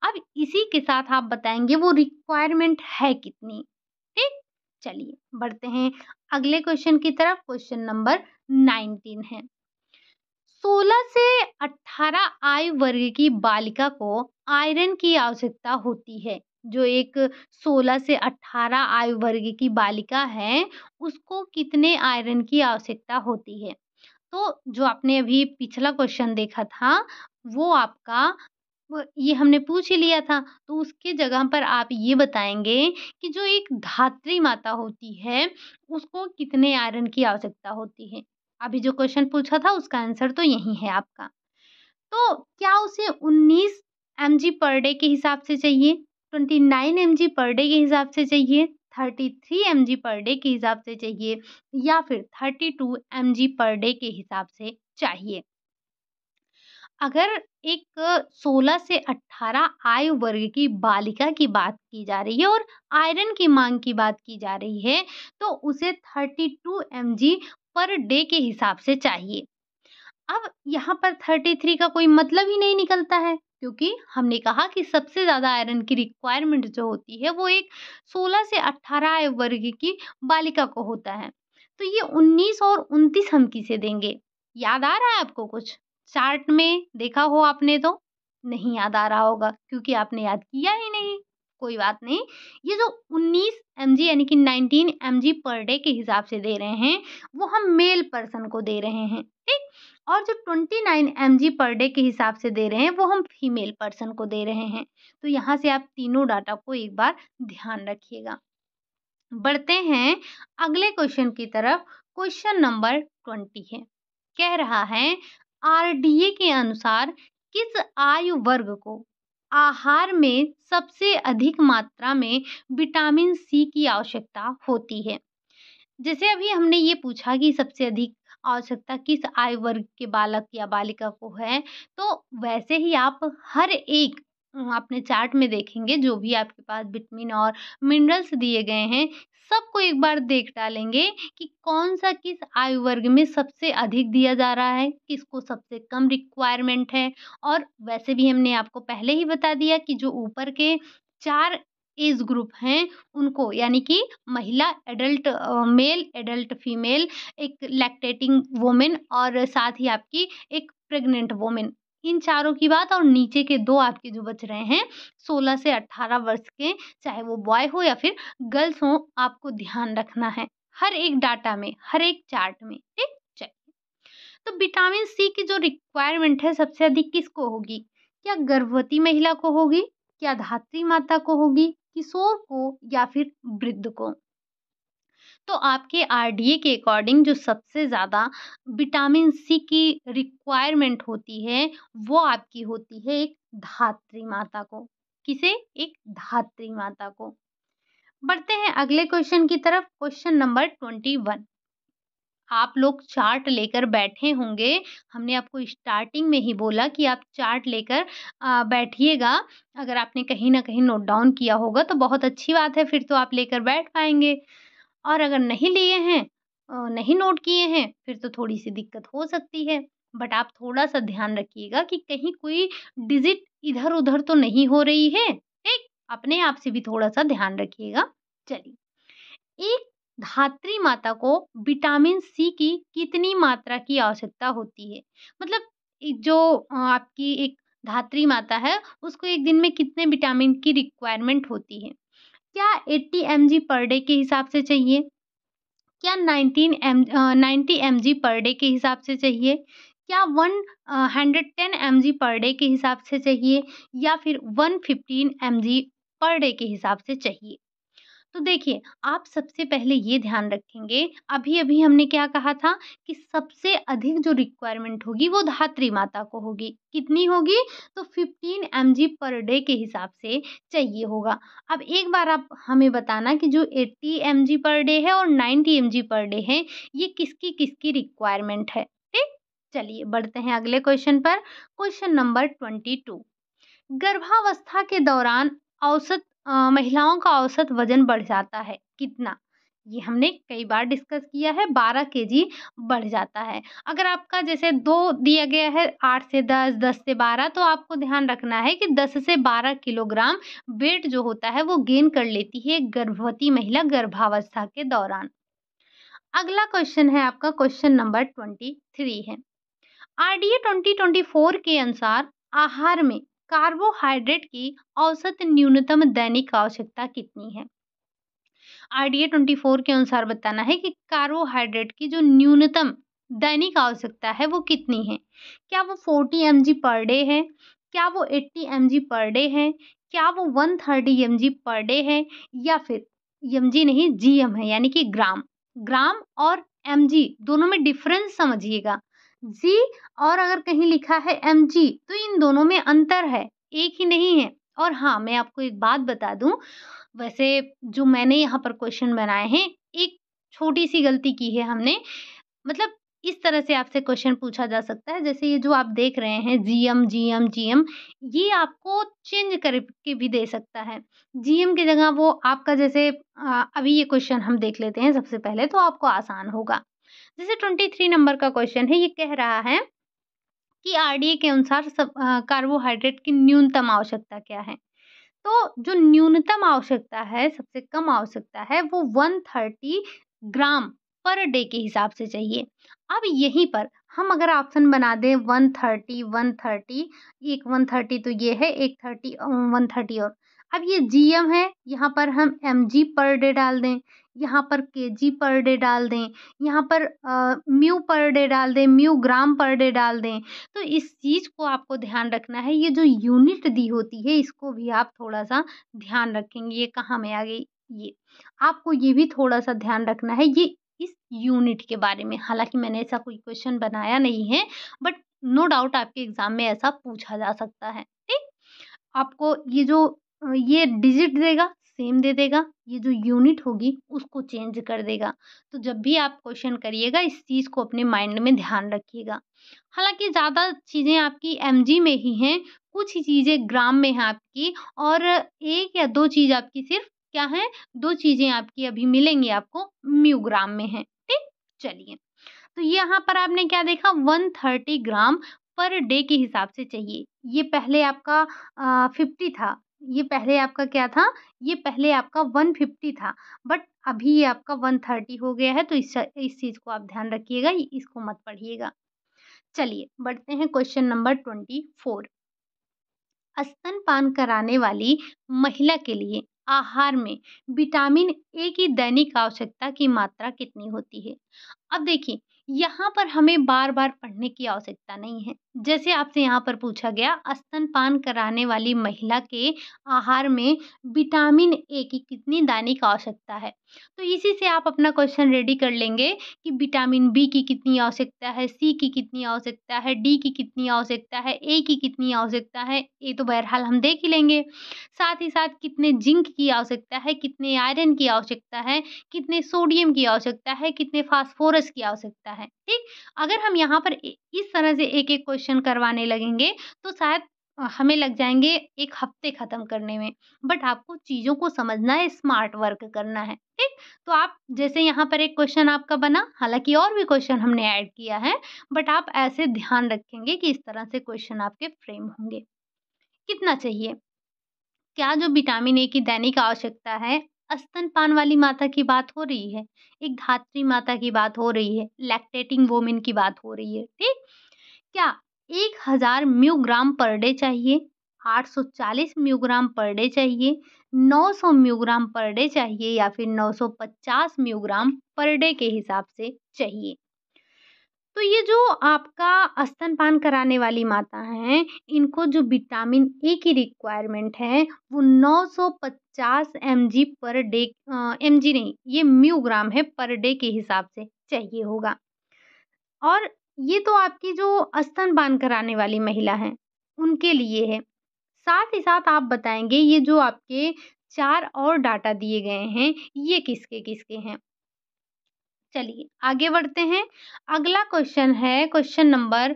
अब इसी के साथ आप बताएँगे वो रिक्वायरमेंट है कितनी? ठीक? चलिए, बढ़ते हैं अगले क्वेश्चन की तरफ। क्वेश्चन नंबर 19 है। 16 से 18 आयु वर्ग की बालिका को आयरन की आवश्यकता होती है। जो एक 16 से 18 आयु वर्ग की बालिका है, उसको कितने आयरन की आवश्यकता होती है? तो जो आपने अभी पिछला क्वेश्चन देखा था, वो आपका ये हमने पूछ ही लिया था, तो उसकी जगह पर आप ये बताएँगे कि जो एक धात्री माता होती है, उसको कितने आयरन की आवश्यकता होती है? अभी जो क्वेश्चन पूछा था उसका आंसर तो यही है आपका। तो क्या उसे 19 एमजी पर डे के हिसाब से चाहिए, 29 एमजी पर डे के हिसाब से चाहिए, 33 एमजी पर डे के हिसाब से चाहिए, या फिर 32 एमजी पर डे के हिसाब से चाहिए? अगर एक 16 से 18 आयु वर्ग की बालिका की बात की जा रही है और आयरन की माँग की बात की जा रही है, तो उसे 32 एमजी पर डे के हिसाब से चाहिए। अब यहाँ पर 33 का कोई मतलब ही नहीं निकलता है, क्योंकि हमने कहा कि सबसे ज़्यादा आयरन की रिक्वायरमेंट जो होती है, वो एक 16 से 18 आयु वर्ग की बालिका को होता है। तो ये 19 और 29 हम किसे देंगे? याद आ रहा है आपको कुछ? चार्ट में देखा हो आपने तो? नहीं याद आ रहा होगा क्योंकि आपने याद किया ही नहीं। कोई बात नहीं, ये जो 19 एमजी यानी कि 19 एमजी पर डे के हिसाब से दे रहे हैं, वो हम मेल पर्सन को दे रहे हैं, ठीक? और जो 29 एमजी पर डे के हिसाब से दे रहे हैं, वो हम फीमेल पर्सन को दे रहे हैं। तो यहाँ से आप तीनों डाटा को एक बार ध्यान रखिएगा। बढ़ते हैं अगले क्वेश्चन की तरफ। क्वेश्चन नंबर 20 है। कह रहा है आरडीए के अनुसार किस आयु वर्ग को आहार में सबसे अधिक मात्रा में विटामिन सी की आवश्यकता होती है? जैसे अभी हमने ये पूछा कि सबसे अधिक आवश्यकता किस आयु वर्ग के बालक या बालिका को है, तो वैसे ही आप हर एक अपने चार्ट में देखेंगे जो भी आपके पास विटामिन और मिनरल्स दिए गए हैं, सबको एक बार देख डालेंगे कि कौन-सा किस आयु वर्ग में सबसे अधिक दिया जा रहा है, किसको सबसे कम रिक्वायरमेंट है। और वैसे भी हमने आपको पहले ही बता दिया कि जो ऊपर के 4 एज ग्रुप हैं, उनको यानी कि महिला एडल्ट मेल, एडल्ट फीमेल, एक लैक्टेटिंग वुमन और साथ ही आपकी एक प्रेग्नेंट वुमन, इन चारों की बात। और नीचे के 2 आपके जो बच रहे हैं 16 से 18 वर्ष के, चाहे वो बॉय हो या फिर गर्ल्स हो, आपको ध्यान रखना है हर एक डाटा में, हर एक चार्ट में, ठीक? चलिए, तो विटामिन सी की जो रिक्वायरमेंट है सबसे अधिक किसको होगी? क्या गर्भवती महिला को होगी? क्या धात्री माता को होगी? किशोर को या फिर वृद्ध को? तो आपके आरडीए के अकॉर्डिंग जो सबसे ज़्यादा विटामिन सी की रिक्वायरमेंट होती है, वो आपकी होती है एक धात्री माता को। किसे? एक धात्री माता को। बढ़ते हैं अगले क्वेश्चन की तरफ। Question number 21। आप लोग चार्ट लेकर बैठे होंगे। हमने आपको स्टार्टिंग में ही बोला कि आप चार्ट लेकर बैठिएगा। अगर आपने कहीं न कहीं नोट डाउन किया होगा तो बहुत अच्छी बात है, फिर तो आप लेकर बैठ पाएँगे। और अगर नहीं लिए हैं, नहीं नोट किए हैं, फिर तो थोड़ी-सी दिक्कत हो सकती है। बट आप थोड़ा-सा ध्यान रखिएगा कि कहीं कोई डिजिट इधर-उधर तो नहीं हो रही है, ठीक? अपने आप से भी थोड़ा-सा ध्यान रखिएगा। चलिए, एक धात्री माता को विटामिन सी की कितनी मात्रा की आवश्यकता होती है? मतलब जो आपकी एक धात्री माता है, उसको एक दिन में कितने विटामिन की रिक्वायरमेंट होती है? क्या 80 एमजी पर डे के हिसाब से चाहिए? क्या 90 एमजी पर डे के हिसाब से चाहिए? क्या 110 mg पर डे के हिसाब से चाहिए या फिर 115 mg पर डे के हिसाब से चाहिए? तो देखिए, आप सबसे पहले ये ध्यान रखेंगे, अभी-अभी हमने क्या कहा था कि सबसे अधिक जो रिक्वायरमेंट होगी वो धात्री माता को होगी। कितनी होगी? तो 15 mg पर डे के हिसाब से चाहिए होगा। अब एक बार आप हमें बताना कि जो 80 mg पर डे है और 90 mg पर डे है, ये किसकी-किसकी रिक्वायरमेंट है, ठीक? चलिए बढ़ते हैं अगले क्वेश्चन पर। Question number 22। गर्भावस्था के दौरान महिलाओं का औसत वजन बढ़ जाता है, कितना? ये हमने कई बार डिस्कस किया है, 12 केजी बढ़ जाता है। अगर आपका जैसे 2 दिया गया है, 8 से 10, 10 से 12, तो आपको ध्यान रखना है कि 10 से 12 किलोग्राम वेट जो होता है वो गेन कर लेती है एक गर्भवती महिला गर्भावस्था के दौरान। अगला क्वेश्चन है आपका क्वेश्चन नंबर 23 है। आरडीए 2024 के अनुसार आहार में कार्बोहाइड्रेट की औसत न्यूनतम दैनिक आवश्यकता कितनी है? आरडीए 24 के अनुसार बताना है कि कार्बोहाइड्रेट की जो न्यूनतम दैनिक आवश्यकता है वो कितनी है? क्या वो 40 mg पर डे है? क्या वो 80 mg पर डे है? क्या वो 130 mg पर डे है? या फिर mg नहीं, जीएम है, यानी कि ग्राम। ग्राम और mg दोनों में डिफरेंस समझिएगा। जी और अगर कहीं लिखा है mg तो इन दोनों में अंतर है, एक ही नहीं है। और हाँ, मैं आपको एक बात बता दूं, वैसे जो मैंने यहाँ पर क्वेश्चन बनाए हैं, एक छोटी-सी गलती की है हमने। मतलब इस तरह से आपसे क्वेश्चन पूछा जा सकता है, जैसे ये जो आप देख रहे हैं जीएम, जीएम, जीएम, ये आपको चेंज करके भी दे सकता है। जीएम की जगह वो आपका जैसे अभी ये क्वेश्चन हम देख लेते हैं सबसे पहले, तो आपको आसान होगा। जैसे 23 नंबर का क्वेश्चन है, ये कह रहा है कि आरडीए के अनुसार कार्बोहाइड्रेट की न्यूनतम आवश्यकता क्या है? तो जो न्यूनतम आवश्यकता है, सबसे कम आवश्यकता है, वो 130 ग्राम पर डे के हिसाब से चाहिए। अब यहीं पर हम अगर ऑप्शन बना दें 130, 130, एक 130 तो ये है, एक 130 और। अब ये जीएम है, यहाँ पर हम एमजी पर डे डाल दें, यहाँ पर केजी पर डे डाल दें, यहाँ पर म्यू पर डे डाल दें, म्यू ग्राम पर डे डाल दें। तो इस चीज़ को आपको ध्यान रखना है, ये जो यूनिट दी होती है इसको भी आप थोड़ा-सा ध्यान रखेंगे। ये कहाँ में आ गई? ये। आपको ये भी थोड़ा-सा ध्यान रखना है, ये इस यूनिट के बारे में। हालाँकि मैंने ऐसा कोई क्वेश्चन बनाया नहीं है, बट नो डाउट आपके एग्ज़ाम में ऐसा पूछा जा सकता है, ठीक? आपको ये जो ये डिजिट देगा, सेम दे देगा, ये जो यूनिट होगी उसको चेंज कर देगा। तो जब भी आप क्वेश्चन करिएगा इस चीज़ को अपने माइंड में ध्यान रखिएगा। हालाँकि ज़्यादा चीज़ें आपकी एमजी में ही हैं, कुछ ही चीज़ें ग्राम में हैं आपकी और 1 या 2 चीज़ आपकी सिर्फ़ क्या हैं, 2 चीज़ें आपकी अभी मिलेंगी आपको म्यू ग्राम में हैं, ठीक? चलिए। तो यहाँ पर आपने क्या देखा 130 ग्राम पर डे के हिसाब से चाहिए। ये पहले आपका 50 था। ये पहले आपका क्या था? ये पहले आपका 150 था। बट अभी ये आपका 130 हो गया है, तो इस चीज़ को आप ध्यान रखिएगा, इसको मत पढ़िएगा। चलिए बढ़ते हैं क्वेश्चन नंबर 24। स्तनपान कराने वाली महिला के लिए आहार में विटामिन ए की दैनिक आवश्यकता की मात्रा कितनी होती है? अब देखिए, यहाँ पर हमें बार-बार पढ़ने की आवश्यकता नहीं है। जैसे आपसे यहाँ पर पूछा गया स्तनपान कराने वाली महिला के आहार में विटामिन ए की कितनी दैनिक आवश्यकता है। तो इसी से आप अपना क्वेश्चन रेडी कर लेंगे कि विटामिन बी की कितनी आवश्यकता है, सी की कितनी आवश्यकता है, डी की कितनी आवश्यकता है, ए की कितनी आवश्यकता है, ये तो बहरहाल हम देख ही लेंगे। साथ ही साथ कितने जिंक की आवश्यकता है, कितने आयरन की आवश्यकता है, कितने सोडियम की आवश्यकता है, कितने फास्फोरस की आवश्यकता है, ठीक? अगर हम यहाँ पर इस तरह से एक-एक क्वेश्चन करवाने लगेंगे तो शायद हमें लग जाएँगे 1 हफ्ते खत्म करने में। बट आपको चीज़ों को समझना है, स्मार्ट वर्क करना है, ठीक? तो आप जैसे यहाँ पर एक क्वेश्चन आपका बना, हालाँकि और भी क्वेश्चन हमने ऐड किया है, बट आप ऐसे ध्यान रखेंगे कि इस तरह से क्वेश्चन आपके फ्रेम होंगे। कितना चाहिए? क्या जो विटामिन ए की दैनिक आवश्यकता है, स्तनपान वाली माता की बात हो रही है, एक धात्री माता की बात हो रही है, लैक्टेटिंग वुमन की बात हो रही है, ठीक? क्या 1000 म्यूग्राम पर डे चाहिए, 840 म्यूग्राम पर डे चाहिए, 900 म्यूग्राम पर डे चाहिए या फिर 950 म्यूग्राम पर डे के हिसाब से चाहिए? तो ये जो आपका स्तनपान कराने वाली माता हैं, इनको जो विटामिन ए की रिक्वायरमेंट है, वो 950 एमजी पर डे एमजी नहीं, ये म्यूग्राम है, पर डे के हिसाब से चाहिए होगा। और ये तो आपकी जो स्तनपान कराने वाली महिला हैं, उनके लिए है। साथ ही साथ आप बताएँगे ये जो आपके 4 और डाटा दिए गए हैं, ये किसके-किसके हैं? चलिए आगे बढ़ते हैं। अगला क्वेश्चन है, क्वेश्चन नंबर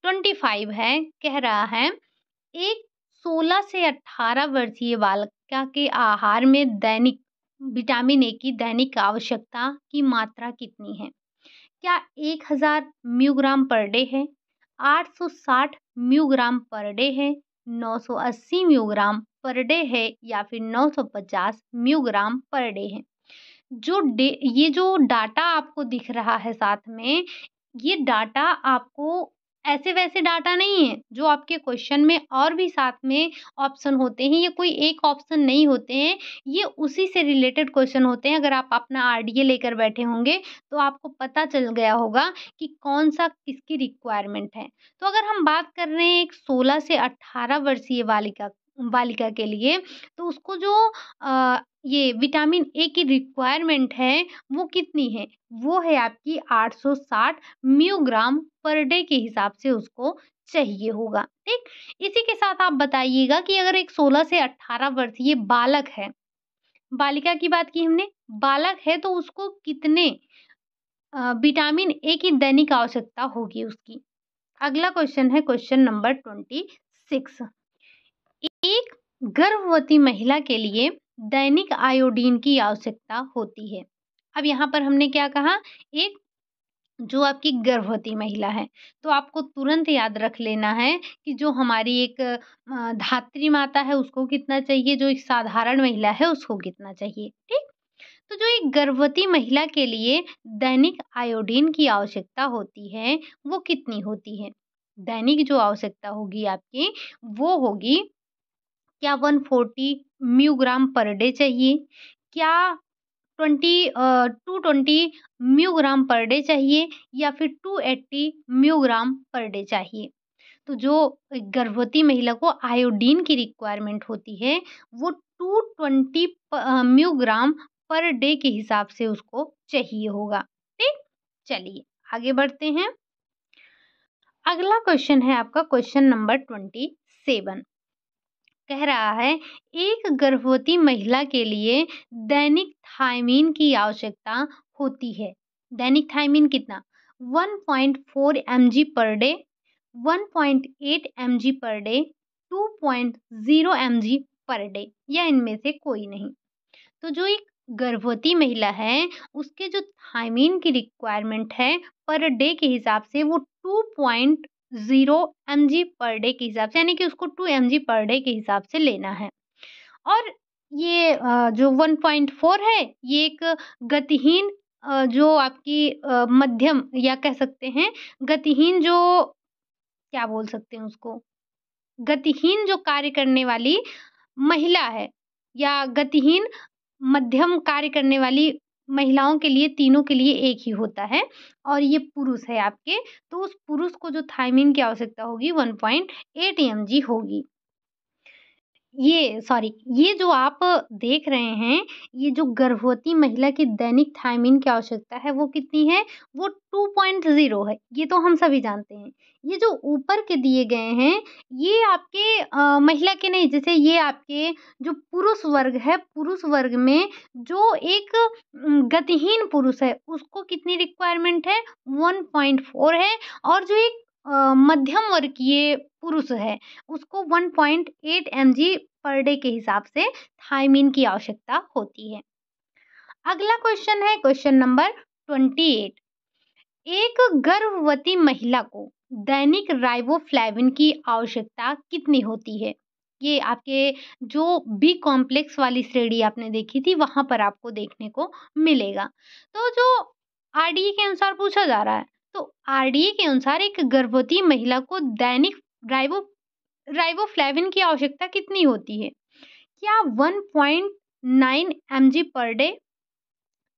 25 है, कह रहा है एक 16 से 18 वर्षीय बालिका के आहार में दैनिक विटामिन ए की दैनिक आवश्यकता की मात्रा कितनी है? क्या 1000 म्यूग्राम पर डे है, 860 म्यूग्राम पर डे है, 980 म्यूग्राम पर डे है या फिर 950 म्यूग्राम पर डे है? ये जो डाटा आपको दिख रहा है साथ में, ये डाटा आपको ऐसे-वैसे डाटा नहीं है, जो आपके क्वेश्चन में और भी साथ में ऑप्शन होते हैं, ये कोई एक ऑप्शन नहीं होते हैं, ये उसी से रिलेटेड क्वेश्चन होते हैं। अगर आप अपना आरडीए लेकर बैठे होंगे, तो आपको पता चल गया होगा कि कौन-सा किसकी रिक्वायरमेंट है। तो अगर हम बात कर रहे हैं एक 16 से 18 वर्षीय बालिका बालिका के लिए, तो उसको जो ये विटामिन ए की रिक्वायरमेंट है, वो कितनी है? वो है आपकी 860 म्यूग्राम पर डे के हिसाब से उसको चाहिए होगा, ठीक? इसी के साथ आप बताइएगा कि अगर एक 16 से 18 वर्षीय बालक है, बालिका की बात की हमने, बालक है तो उसको कितने विटामिन ए की दैनिक आवश्यकता होगी उसकी? अगला क्वेश्चन है क्वेश्चन नंबर 26। एक गर्भवती महिला के लिए दैनिक आयोडीन की आवश्यकता होती है। अब यहाँ पर हमने क्या कहा? एक जो आपकी गर्भवती महिला है, तो आपको तुरंत याद रख लेना है कि जो हमारी एक धात्री माता है उसको कितना चाहिए, जो एक साधारण महिला है उसको कितना चाहिए, ठीक? तो जो एक गर्भवती महिला के लिए दैनिक आयोडीन की आवश्यकता होती है, वो कितनी होती है? दैनिक जो आवश्यकता होगी आपकी, वो होगी क्या 140 म्यूग्राम पर डे चाहिए? क्या 220 म्यूग्राम पर डे चाहिए या फिर 280 म्यूग्राम पर डे चाहिए? तो जो एक गर्भवती महिला को आयोडीन की रिक्वायरमेंट होती है, वो 220 म्यूग्राम पर डे के हिसाब से उसको चाहिए होगा, ठीक? चलिए आगे बढ़ते हैं। अगला क्वेश्चन है आपका क्वेश्चन नंबर 27। कह रहा है एक गर्भवती महिला के लिए दैनिक थायमीन की आवश्यकता होती है। दैनिक थायमीन कितना? 1.4 mg per day, 1.8 mg per day, 2.0 mg per day या इनमें से कोई नहीं। तो जो एक गर्भवती महिला है, उसके जो थायमीन की रिक्वायरमेंट है पर डे के हिसाब से वो 2.0 mg पर डे के हिसाब से, यानी कि उसको 2 mg पर डे के हिसाब से लेना है। और ये जो 1.4 है, ये एक गतिहीन जो आपकी मध्यम या कह सकते हैं गतिहीन जो क्या बोल सकते हैं उसको? गतिहीन जो कार्य करने वाली महिला है या गतिहीन मध्यम कार्य करने वाली महिलाओं के लिए, तीनों के लिए एक ही होता है और ये पुरुष है आपके, तो उस पुरुष को जो थायमीन की आवश्यकता होगी 1.8 mg होगी। ये जो आप देख रहे हैं, ये जो गर्भवती महिला की दैनिक थायमीन की आवश्यकता है, वो कितनी है? वो 2.0 है, ये तो हम सभी जानते हैं। ये जो ऊपर के दिए गए हैं, ये आपके महिला के नहीं, जैसे ये आपके जो पुरुष वर्ग है, पुरुष वर्ग में जो एक गतिहीन पुरुष है, उसको कितनी रिक्वायरमेंट है? 1.4 है और जो एक मध्यम वर्गीय पुरुष है, उसको 1.8 mg पर डे के हिसाब से थायमीन की आवश्यकता होती है। अगला क्वेश्चन है क्वेश्चन नंबर 28। एक गर्भवती महिला को दैनिक राइबोफ्लेविन की आवश्यकता कितनी होती है? ये आपके जो बी कॉम्प्लेक्स वाली श्रेणी आपने देखी थी, वहाँ पर आपको देखने को मिलेगा। तो जो आरडीए के अनुसार पूछा जा रहा है, तो आरडीए के अनुसार एक गर्भवती महिला को दैनिक राइबोफ्लेविन की आवश्यकता कितनी होती है? क्या 1.9 mg per day,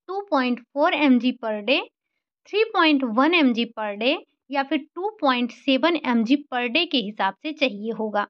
2.4 mg per day, 3.1 mg per day या फिर 2.7 mg पर डे के हिसाब से चाहिए होगा।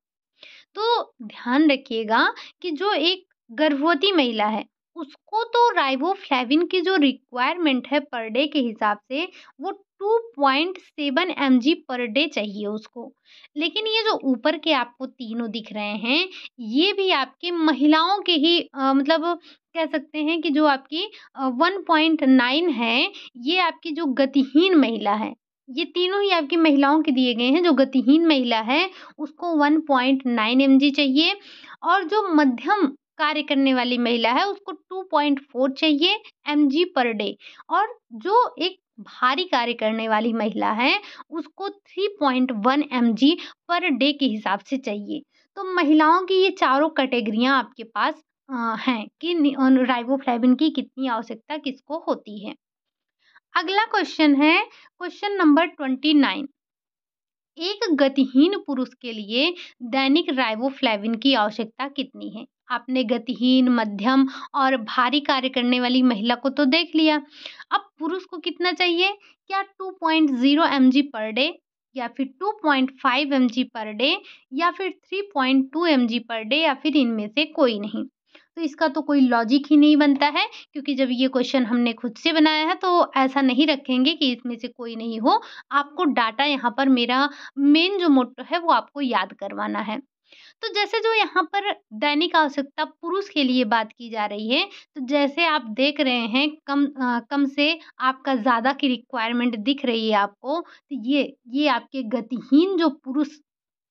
तो ध्यान रखिएगा कि जो एक गर्भवती महिला है, उसको तो राइबोफ्लेविन की जो रिक्वायरमेंट है पर डे के हिसाब से, वो 2.7 mg पर डे चाहिए उसको। लेकिन ये जो ऊपर के आपको तीनों दिख रहे हैं, ये भी आपकी महिलाओं के ही मतलब कह सकते हैं कि जो आपकी 1.9 है, ये आपकी जो गतिहीन महिला है। ये तीनों ही आपकी महिलाओं के दिए गए हैं। जो गतिहीन महिला है, उसको 1.9 mg चाहिए और जो मध्यम कार्य करने वाली महिला है, उसको 2.4 चाहिए mg पर डे और जो एक भारी कार्य करने वाली महिला है, उसको 3.1 mg पर डे के हिसाब से चाहिए। तो महिलाओं की ये चारों कैटेगरियाँ आपके पास हैं कि राइबोफ्लेविन की कितनी आवश्यकता किसको होती है। अगला क्वेश्चन है क्वेश्चन नंबर 29। एक गतिहीन पुरुष के लिए दैनिक राइबोफ्लेविन की आवश्यकता कितनी है? आपने गतिहीन, मध्यम और भारी कार्य करने वाली महिला को तो देख लिया। अब पुरुष को कितना चाहिए? क्या 2.0 mg पर डे या फिर 2.5 mg पर डे या फिर 3.2 mg पर डे या फिर इनमें से कोई नहीं? तो इसका तो कोई लॉजिक ही नहीं बनता है, क्योंकि जब ये क्वेश्चन हमने खुद से बनाया है तो ऐसा नहीं रखेंगे कि इसमें से कोई नहीं हो। आपको डाटा यहाँ पर मेरा मेन जो मोट्टो है वो आपको याद करवाना है। तो जैसे जो यहाँ पर दैनिक आवश्यकता पुरुष के लिए बात की जा रही है, तो जैसे आप देख रहे हैं कम से आपका ज़्यादा की रिक्वायरमेंट दिख रही है आपको, तो ये आपके गतिहीन जो पुरुष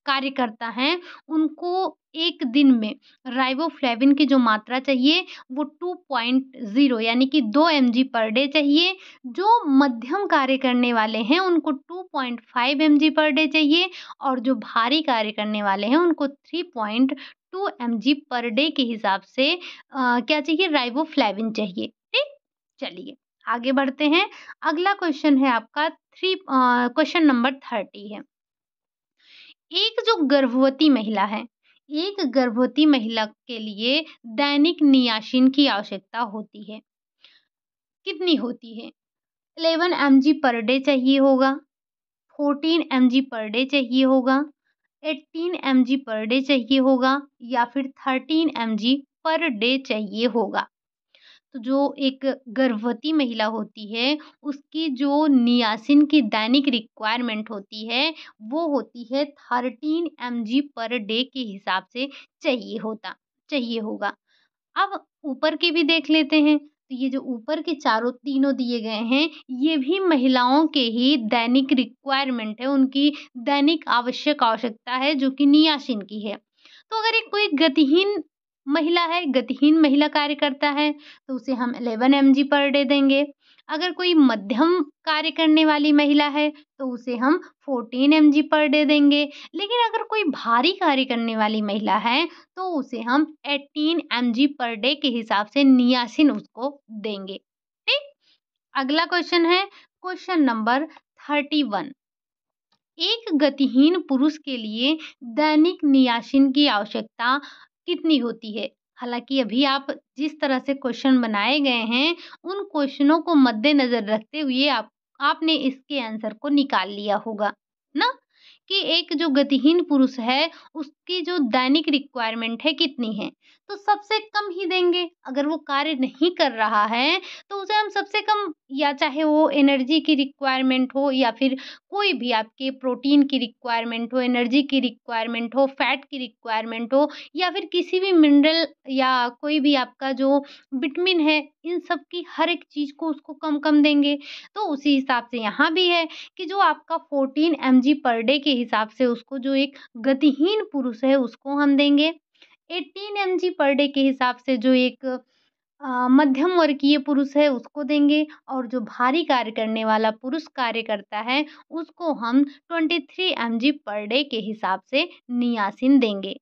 कार्यकर्ता हैं, उनको 1 दिन में राइबोफ्लेविन की जो मात्रा चाहिए वो 2.0 यानी कि 2 mg पर डे चाहिए। जो मध्यम कार्य करने वाले हैं, उनको 2.5 mg पर डे चाहिए और जो भारी कार्य करने वाले हैं, उनको 3.2 mg पर डे के हिसाब से क्या चाहिए? राइबोफ्लेविन चाहिए। ठीक? चलिए आगे बढ़ते हैं। अगला क्वेश्चन है आपका क्वेश्चन नंबर 30 है। एक जो गर्भवती महिला है, एक गर्भवती महिला के लिए दैनिक नियासिन की आवश्यकता होती है। कितनी होती है? 11 mg पर डे चाहिए होगा, 14 mg पर डे चाहिए होगा, 18 mg पर डे चाहिए होगा या फिर 13 mg पर डे चाहिए होगा। तो जो एक गर्भवती महिला होती है, उसकी जो नियासिन की दैनिक रिक्वायरमेंट होती है, वो होती है 13 mg पर डे के हिसाब से चाहिए होगा। अब ऊपर के भी देख लेते हैं, तो ये जो ऊपर के चारों तीनों दिए गए हैं, ये भी महिलाओं के ही दैनिक रिक्वायरमेंट है, उनकी दैनिक आवश्यकता है जो कि नियासिन की है। तो अगर एक कोई गतिहीन महिला है, गतिहीन महिला कार्य करता है, तो उसे हम 11 mg पर डे देंगे। अगर कोई मध्यम कार्य करने वाली महिला है, तो उसे हम 14 mg पर डे देंगे। लेकिन अगर कोई भारी कार्य करने वाली महिला है, तो उसे हम 18 mg पर डे के हिसाब से नियासिन उसको देंगे। ठीक? अगला क्वेश्चन है क्वेश्चन नंबर 31। एक गतिहीन पुरुष के लिए दैनिक नियासिन की आवश्यकता कितनी होती है? हालाँकि अभी आप जिस तरह से क्वेश्चन बनाए गए हैं, उन क्वेश्चनों को मद्देनज़र रखते हुए आपने इसके आंसर को निकाल लिया होगा, ना? कि एक जो गतिहीन पुरुष है, उसकी जो दैनिक रिक्वायरमेंट है कितनी है? तो सबसे कम ही देंगे। अगर वो कार्य नहीं कर रहा है, तो उसे हम सबसे कम, या चाहे वो एनर्जी की रिक्वायरमेंट हो या फिर कोई भी आपके प्रोटीन की रिक्वायरमेंट हो, एनर्जी की रिक्वायरमेंट हो, फैट की रिक्वायरमेंट हो या फिर किसी भी मिनरल या कोई भी आपका जो विटामिन है, इन सब की हर एक चीज़ को उसको कम-कम देंगे। तो उसी हिसाब से यहाँ भी है कि जो आपका 14 mg पर डे के हिसाब से उसको जो एक गतिहीन पुरुष है, उसको हम देंगे। 18 mg पर डे के हिसाब से जो एक मध्यम वर्गीय पुरुष है उसको देंगे और जो भारी कार्य करने वाला पुरुष कार्य करता है उसको हम 23 mg पर डे के हिसाब से नियासिन देंगे।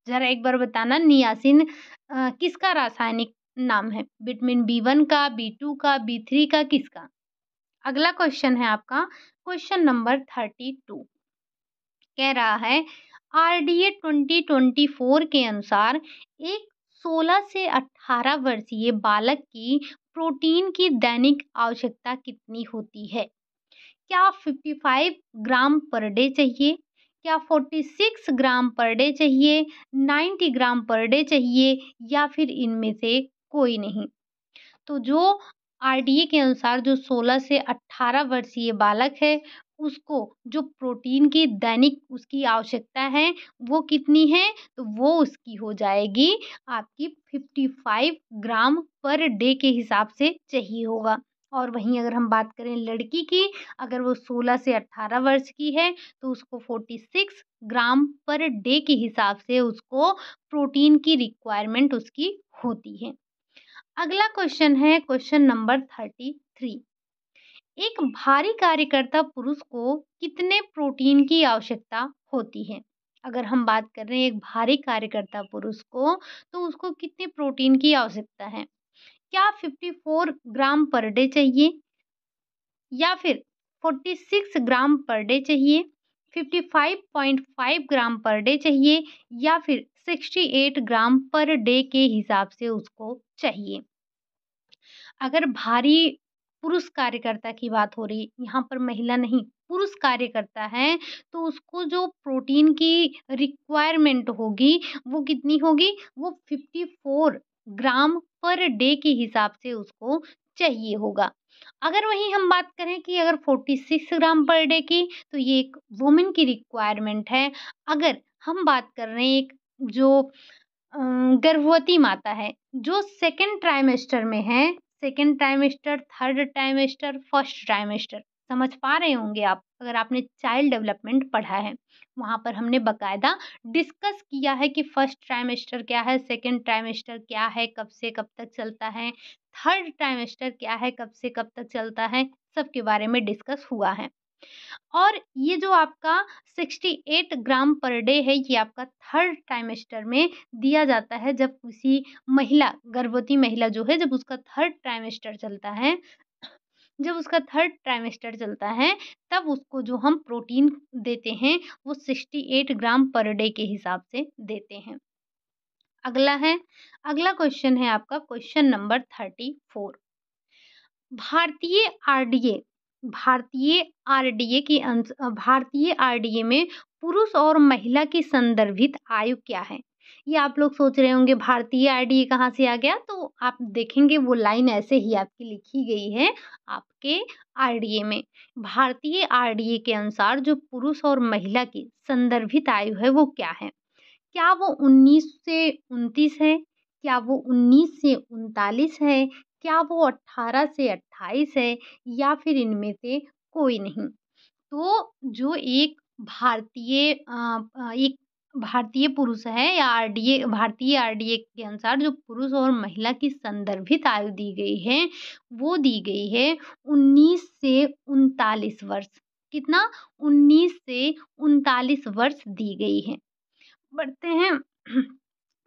ज़रा एक बार बताना, नियासिन किसका रासायनिक नाम है? विटामिन B1 का, B2 का, B3 का, किसका? अगला क्वेश्चन है आपका क्वेश्चन नंबर 32। कह रहा है आरडीए 2024 के अनुसार एक 16 से 18 वर्षीय बालक की प्रोटीन की दैनिक आवश्यकता कितनी होती है? क्या 55 ग्राम पर डे चाहिए? क्या 46 ग्राम पर डे चाहिए? 90 ग्राम पर डे चाहिए या फिर इनमें से कोई नहीं? तो जो आरडीए के अनुसार जो 16 से 18 वर्षीय बालक है, उसको जो प्रोटीन की दैनिक उसकी आवश्यकता है, वो कितनी है? तो वो उसकी हो जाएगी आपकी 55 ग्राम पर डे के हिसाब से चाहिए होगा। और वहीं अगर हम बात करें लड़की की, अगर वो 16 से 18 वर्ष की है, तो उसको 46 ग्राम पर डे के हिसाब से उसको प्रोटीन की रिक्वायरमेंट उसकी होती है। अगला क्वेश्चन है क्वेश्चन नंबर 33। एक भारी कार्यकर्ता पुरुष को कितने प्रोटीन की आवश्यकता होती है? अगर हम बात कर रहे हैं एक भारी कार्यकर्ता पुरुष को, तो उसको कितने प्रोटीन की आवश्यकता है? क्या 54 ग्राम पर डे चाहिए या फिर 46 ग्राम पर डे चाहिए, 55.5 ग्राम पर डे चाहिए या फिर 68 ग्राम पर डे के हिसाब से उसको चाहिए? अगर भारी पुरुष कार्यकर्ता की बात हो रही, यहाँ पर महिला नहीं, पुरुष कार्यकर्ता है, तो उसको जो प्रोटीन की रिक्वायरमेंट होगी, वो कितनी होगी? वो 54 ग्राम पर डे के हिसाब से उसको चाहिए होगा। अगर वहीं हम बात करें कि अगर 46 ग्राम पर डे की, तो ये एक वुमन की रिक्वायरमेंट है। अगर हम बात कर रहे हैं एक जो अ, गर्भवती माता है, जो सेकंड ट्राइमेस्टर में है, second trimester, third trimester, first trimester, समझ पा रहे होंगे आप, अगर आपने चाइल्ड डेवलपमेंट पढ़ा है। वहाँ पर हमने बकायदा डिस्कस किया है कि फर्स्ट ट्राइमेस्टर क्या है, सेकंड ट्राइमेस्टर क्या है, कब से कब तक चलता है, थर्ड ट्राइमेस्टर क्या है, कब से कब तक चलता है, सबके बारे में डिस्कस हुआ है। और ये जो आपका 68 ग्राम पर डे है, ये आपका थर्ड ट्राइमेस्टर में दिया जाता है, जब किसी महिला, गर्भवती महिला जो है, जब उसका थर्ड ट्राइमेस्टर चलता है, जब उसका थर्ड ट्राइमेस्टर चलता है, तब उसको जो हम प्रोटीन देते हैं, वो 68 ग्राम पर डे के हिसाब से देते हैं। अगला क्वेश्चन है आपका क्वेश्चन नंबर 34। भारतीय आरडीए भारतीय आरडीए में पुरुष और महिला की संदर्भित आयु क्या है? ये आप लोग सोच रहे होंगे भारतीय आरडीए कहाँ से आ गया? तो आप देखेंगे वो लाइन ऐसे ही आपकी लिखी गई है आपके आरडीए में। भारतीय आरडीए के अनुसार जो पुरुष और महिला की संदर्भित आयु है वो क्या है? क्या वो 19 से 29 है? क्या वो 19 से 39 है? क्या वो 18 से 28 है या फिर इनमें से कोई नहीं? तो जो एक भारतीय पुरुष है या आरडीए, भारतीय आरडीए के अनुसार जो पुरुष और महिला की संदर्भित आयु दी गई है, वो दी गई है 19 से 39 वर्ष। कितना? 19 से 39 वर्ष दी गई है। बढ़ते हैं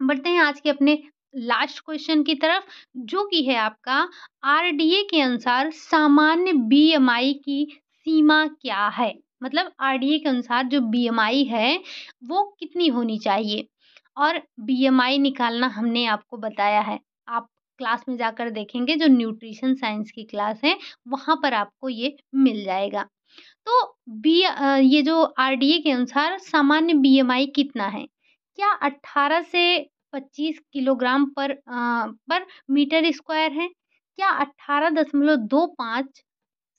बढ़ते हैं आज के अपने लास्ट क्वेश्चन की तरफ, जो कि है आपका आरडीए के अनुसार सामान्य बीएमआई की सीमा क्या है? मतलब आरडीए के अनुसार जो बीएमआई है वो कितनी होनी चाहिए? और बीएमआई निकालना हमने आपको बताया है। आप क्लास में जाकर देखेंगे, जो न्यूट्रिशन साइंस की क्लास है, वहाँ पर आपको ये मिल जाएगा। तो ये जो आरडीए के अनुसार सामान्य बीएमआई कितना है? क्या 18 से 25 किलोग्राम पर मीटर स्क्वायर है? क्या 18.25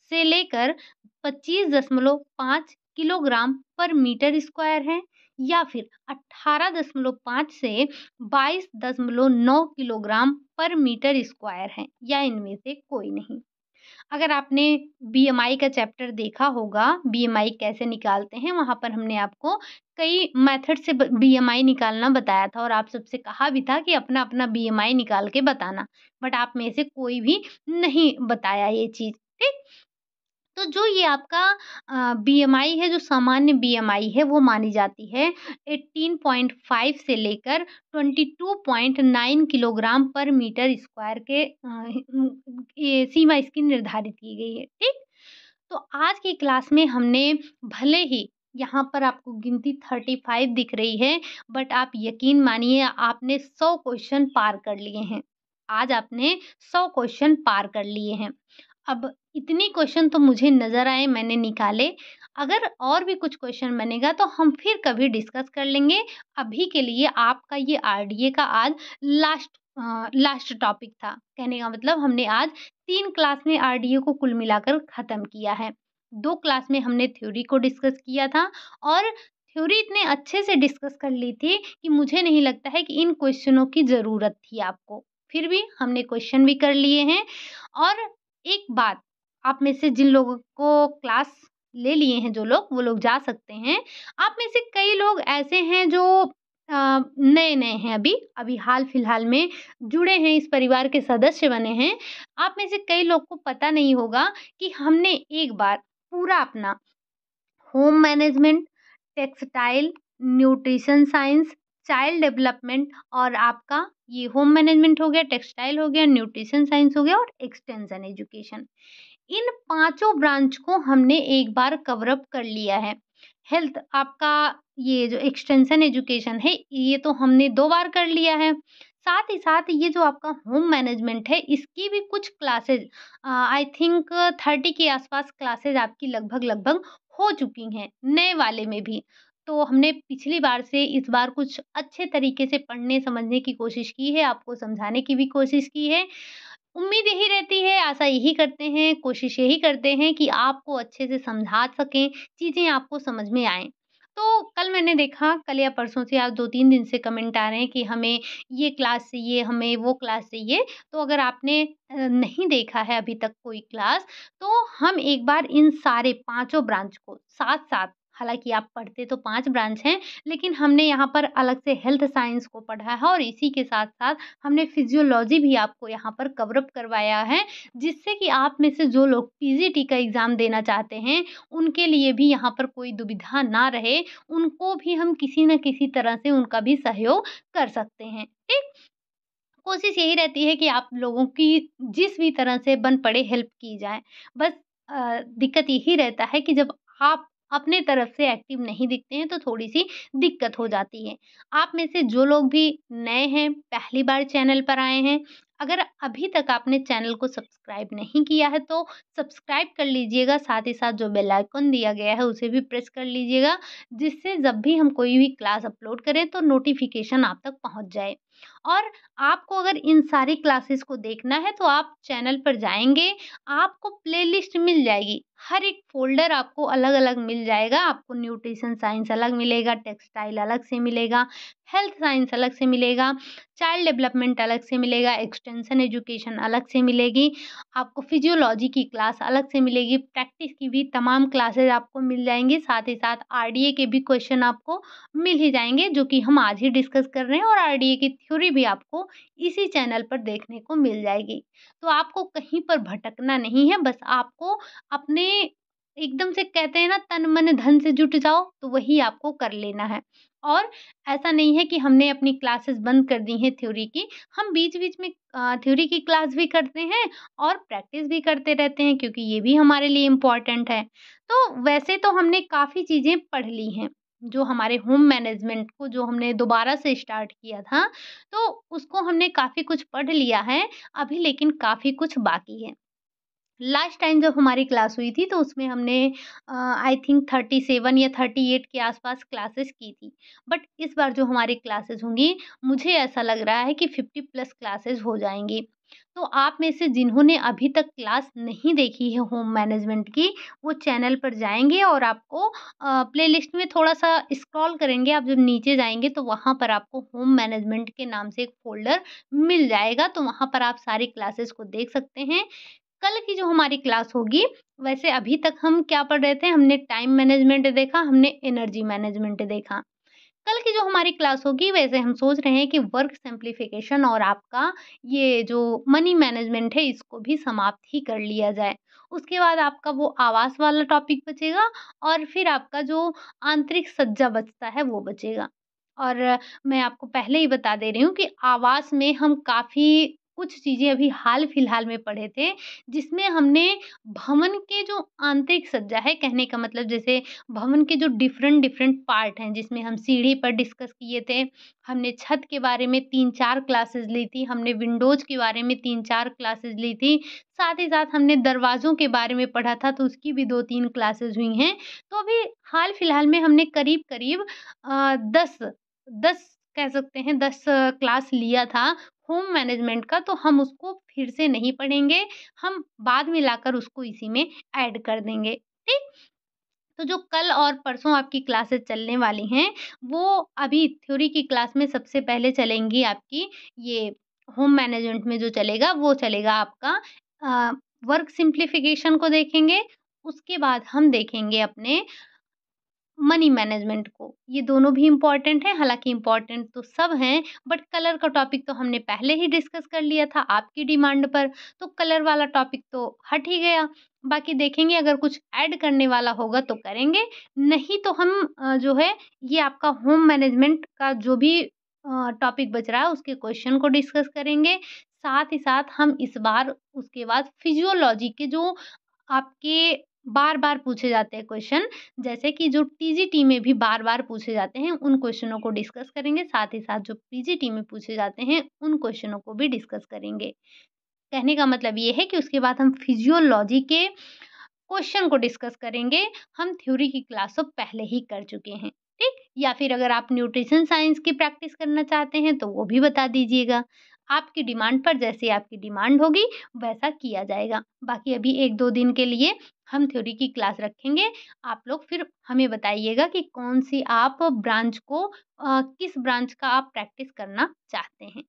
से लेकर 25.5 किलोग्राम पर मीटर स्क्वायर है? या फिर 18.5 से 22.9 किलोग्राम पर मीटर स्क्वायर है, या इनमें से कोई नहीं? अगर आपने बीएमआई का चैप्टर देखा होगा, बीएमआई कैसे निकालते हैं, वहाँ पर हमने आपको कई मेथड से बीएमआई निकालना बताया था और आप सबसे कहा भी था कि अपना-अपना बीएमआई निकाल के बताना। बट आप में से कोई भी नहीं बताया ये चीज़, ठीक? तो जो ये आपका बीएमआई है, जो सामान्य बीएमआई है, वो मानी जाती है 18.5 से लेकर 22.9 किलोग्राम पर मीटर स्क्वायर के ये सीमा इसकी निर्धारित की गई है, ठीक? तो आज की क्लास में हमने, भले ही यहाँ पर आपको गिनती 35 दिख रही है, बट आप यकीन मानिए आपने 100 क्वेश्चन पार कर लिए हैं। आज आपने 100 क्वेश्चन पार कर लिए हैं। अब इतनी क्वेश्चन तो मुझे नज़र आए, मैंने निकाले। अगर और भी कुछ क्वेश्चन बनेगा तो हम फिर कभी डिस्कस कर लेंगे। अभी के लिए आपका ये आरडीए का आज लास्ट टॉपिक था। कहने का मतलब हमने आज 3 क्लास में आरडीए को कुल मिलाकर ख़त्म किया है। 2 क्लास में हमने थ्योरी को डिस्कस किया था और थ्योरी इतने अच्छे से डिस्कस कर ली थी कि मुझे नहीं लगता है कि इन क्वेश्चनों की ज़रूरत थी आपको। फिर भी हमने क्वेश्चन भी कर लिए हैं। और एक बात, आप में से जिन लोगों को क्लास ले लिए हैं जो लोग, वो लोग जा सकते हैं। आप में से कई लोग ऐसे हैं जो नए-नए हैं अभी हाल-फिलहाल में जुड़े हैं, इस परिवार के सदस्य बने हैं। आप में से कई लोग को पता नहीं होगा कि हमने एक बार पूरा अपना home management, textile, nutrition science, child development और आपका ये होम मैनेजमेंट हो गया, टेक्सटाइल हो गया, न्यूट्रिशन साइंस हो गया और एक्सटेंशन एजुकेशन। इन पाँचों ब्रांच को हमने एक बार कवर अप कर लिया है। हेल्थ आपका ये जो एक्सटेंशन एजुकेशन है, ये तो हमने 2 बार कर लिया है। साथ ही साथ ये जो आपका होम मैनेजमेंट है, इसकी भी कुछ क्लासेज़ आई थिंक 30 के आसपास क्लासेज़ आपकी लगभग-लगभग हो चुकी हैं, नए वाले में भी। तो हमने पिछली बार से इस बार कुछ अच्छे तरीके से पढ़ने समझने की कोशिश की है, आपको समझाने की भी कोशिश की है। उम्मीद यही रहती है, आशा यही करते हैं, कोशिश यही करते हैं कि आपको अच्छे से समझा सकें, चीज़ें आपको समझ में आएँ। तो कल मैंने देखा, कल या परसों से आज 2-3 दिन से कमेंट आ रहे हैं कि हमें ये क्लास चाहिए, हमें वो क्लास चाहिए। तो अगर आपने नहीं देखा है अभी तक कोई क्लास, तो हम एक बार इन सारे पाँचों ब्रांच को साथ-साथ, हालाँकि आप पढ़ते तो 5 ब्रांच हैं, लेकिन हमने यहाँ पर अलग से हेल्थ साइंस को पढ़ा है और इसी के साथ-साथ हमने फिजियोलॉजी भी आपको यहाँ पर कवर अप करवाया है, जिससे कि आप में से जो लोग पीजीटी का एग्ज़ाम देना चाहते हैं, उनके लिए भी यहाँ पर कोई दुविधा ना रहे, उनको भी हम किसी न किसी तरह से उनका भी सहयोग कर सकते हैं। ठीक? कोशिश यही रहती है कि आप लोगों की जिस भी तरह से बन पड़े हेल्प की जाए। बस दिक्कत यही रहता है कि जब आप अपने तरफ से एक्टिव नहीं दिखते हैं तो थोड़ी-सी दिक्कत हो जाती है। आप में से जो लोग भी नए हैं, पहली बार चैनल पर आए हैं, अगर अभी तक आपने चैनल को सब्सक्राइब नहीं किया है तो सब्सक्राइब कर लीजिएगा, साथ ही साथ जो बेल आइकन दिया गया है उसे भी प्रेस कर लीजिएगा, जिससे जब भी हम कोई भी क्लास अपलोड करें तो नोटिफ़िकेशन आप तक पहुँच जाए। और आपको अगर इन सारी क्लासेस को देखना है तो आप चैनल पर जाएँगे, आपको प्लेलिस्ट मिल जाएगी। हर एक फ़ोल्डर आपको अलग-अलग मिल जाएगा। आपको न्यूट्रिशन साइंस अलग मिलेगा, टेक्सटाइल अलग से मिलेगा, हेल्थ साइंस अलग से मिलेगा, चाइल्ड डेवलपमेंट अलग से मिलेगा, एक्सटेंशन एजुकेशन अलग से मिलेगी, आपको फिजियोलॉजी की क्लास अलग से मिलेगी, प्रैक्टिस की भी तमाम क्लासेस आपको मिल जाएँगी। साथ ही साथ आरडीए के भी क्वेश्चन आपको मिल ही जाएँगे, जो कि हम आज ही डिस्कस कर रहे हैं और आरडीए की थ्योरी भी आपको इसी चैनल पर देखने को मिल जाएगी। तो आपको कहीं पर भटकना नहीं है, बस आपको अपने एकदम से कहते हैं ना तन मन धन से जुट जाओ, तो वही आपको कर लेना है। और ऐसा नहीं है कि हमने अपनी क्लासेस बंद कर दी हैं थ्योरी की, हम बीच-बीच में थ्योरी की क्लास भी करते हैं और प्रैक्टिस भी करते रहते हैं क्योंकि ये भी हमारे लिए इम्पोर्टेंट है। तो वैसे तो हमने काफ़ी चीज़ें पढ़ ली हैं, जो हमारे होम मैनेजमेंट को जो हमने दोबारा से स्टार्ट किया था, तो उसको हमने काफ़ी कुछ पढ़ लिया है, अभी लेकिन काफ़ी कुछ बाकी है। लास्ट टाइम जब हमारी क्लास हुई थी तो उसमें हमने आई थिंक 37 या 38 के आसपास क्लासेस की थी। बट इस बार जो हमारी क्लासेस होंगी, मुझे ऐसा लग रहा है कि 50 प्लस क्लासेस हो जाएँगी। तो आप में से जिन्होंने अभी तक क्लास नहीं देखी है होम मैनेजमेंट की, वो चैनल पर जाएँगे और आपको प्लेलिस्ट में थोड़ा-सा स्क्रॉल करेंगे, आप जब नीचे जाएँगे तो वहाँ पर आपको होम मैनेजमेंट के नाम से एक फ़ोल्डर मिल जाएगा, तो वहाँ पर आप सारी क्लासेस को देख सकते हैं। कल की जो हमारी क्लास होगी, वैसे अभी तक हम क्या पढ़ रहे थे, हमने टाइम मैनेजमेंट देखा, हमने एनर्जी मैनेजमेंट देखा। कल की जो हमारी क्लास होगी वैसे हम सोच रहे हैं कि वर्क सिम्प्लिफिकेशन और आपका ये जो मनी मैनेजमेंट है इसको भी समाप्त ही कर लिया जाए। उसके बाद आपका वो आवास वाला टॉपिक बचेगा और फिर आपका जो आंतरिक सज्जा बचता है वो बचेगा। और मैं आपको पहले ही बता दे रही हूँ कि आवास में हम काफ़ी कुछ चीज़ें अभी हाल-फिलहाल में पढ़े थे, जिसमें हमने भवन के जो आंतरिक सज्जा है, कहने का मतलब जैसे भवन के जो डिफरेंट पार्ट हैं, जिसमें हम सीढ़ी पर डिस्कस किए थे, हमने छत के बारे में 3-4 क्लासेस ली थी, हमने विंडोज़ के बारे में 3-4 क्लासेस ली थी, साथ ही साथ हमने दरवाज़ों के बारे में पढ़ा था, तो उसकी भी 2-3 क्लासेस हुई हैं। तो अभी हाल-फिलहाल में हमने करीब-करीब 10 कह सकते हैं 10 क्लास लिया था होम मैनेजमेंट का, तो हम उसको फिर से नहीं पढ़ेंगे, हम बाद में लाकर उसको इसी में ऐड कर देंगे, ठीक? तो जो कल और परसों आपकी क्लासेस चलने वाली हैं, वो अभी थ्योरी की क्लास में सबसे पहले चलेंगी आपकी ये होम मैनेजमेंट में जो चलेगा, वो चलेगा आपका अ, वर्क सिम्प्लिफिकेशन को देखेंगे, उसके बाद हम देखेंगे अपने मनी मैनेजमेंट को। ये दोनों भी इम्पोर्टेंट हैं, हालाँकि इम्पोर्टेंट तो सब हैं, बट कलर का टॉपिक तो हमने पहले ही डिस्कस कर लिया था आपकी डिमांड पर, तो कलर वाला टॉपिक तो हट ही गया। बाकी देखेंगे अगर कुछ ऐड करने वाला होगा तो करेंगे, नहीं तो हम जो है ये आपका होम मैनेजमेंट का जो भी टॉपिक बच रहा है उसके क्वेश्चन को डिस्कस करेंगे। साथ ही साथ हम इस बार उसके बाद फिजियोलॉजी के जो आपके बार-बार पूछे जाते हैं क्वेश्चन, जैसे कि जो टीजीटी में भी बार-बार पूछे जाते हैं, उन क्वेश्चनों को डिस्कस करेंगे, साथ ही साथ जो पीजीटी में पूछे जाते हैं, उन क्वेश्चनों को भी डिस्कस करेंगे। कहने का मतलब ये है कि उसके बाद हम फिजियोलॉजी के क्वेश्चन को डिस्कस करेंगे। हम थ्योरी की क्लास तो पहले ही कर चुके हैं, ठीक? या फिर अगर आप न्यूट्रिशन साइंस की प्रैक्टिस करना चाहते हैं, तो वो भी बता दीजिएगा। आपकी डिमांड पर जैसे आपकी डिमांड होगी, वैसा किया जाएगा। बाकी अभी 1-2 दिन के लिए हम थ्योरी की क्लास रखेंगे। आप लोग फिर हमें बताइएगा कि कौन-सी आप ब्रांच को किस ब्रांच का आप प्रैक्टिस करना चाहते हैं।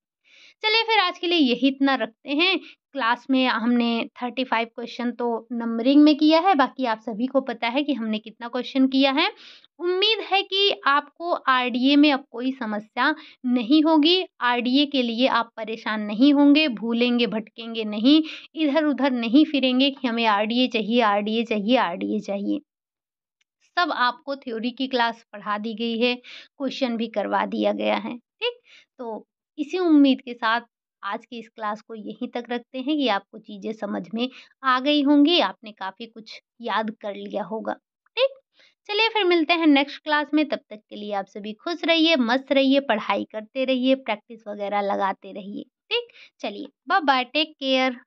चलिए फिर आज के लिए यही इतना रखते हैं। क्लास में हमने 35 क्वेश्चन तो नंबरिंग में किया है, बाकी आप सभी को पता है कि हमने कितना क्वेश्चन किया है। उम्मीद है कि आपको आरडीए में अब कोई समस्या नहीं होगी। आरडीए के लिए आप परेशान नहीं होंगे, भूलेंगे, भटकेंगे नहीं, इधर-उधर नहीं फिरेंगे कि हमें आरडीए चाहिए, आरडीए चाहिए, आरडीए चाहिए। सब आपको थ्योरी की क्लास पढ़ा दी गई है, क्वेश्चन भी करवा दिया गया है, ठीक? तो इसी उम्मीद के साथ आज की इस क्लास को यहीं तक रखते हैं कि आपको चीज़ें समझ में आ गई होंगी, आपने काफ़ी कुछ याद कर लिया होगा, ठीक? चलिए फिर मिलते हैं नेक्स्ट क्लास में, तब तक के लिए आप सभी खुश रहिए, मस्त रहिए, पढ़ाई करते रहिए, प्रैक्टिस वगैरह लगाते रहिए, ठीक? चलिए, बाय-बाय, टेक केयर।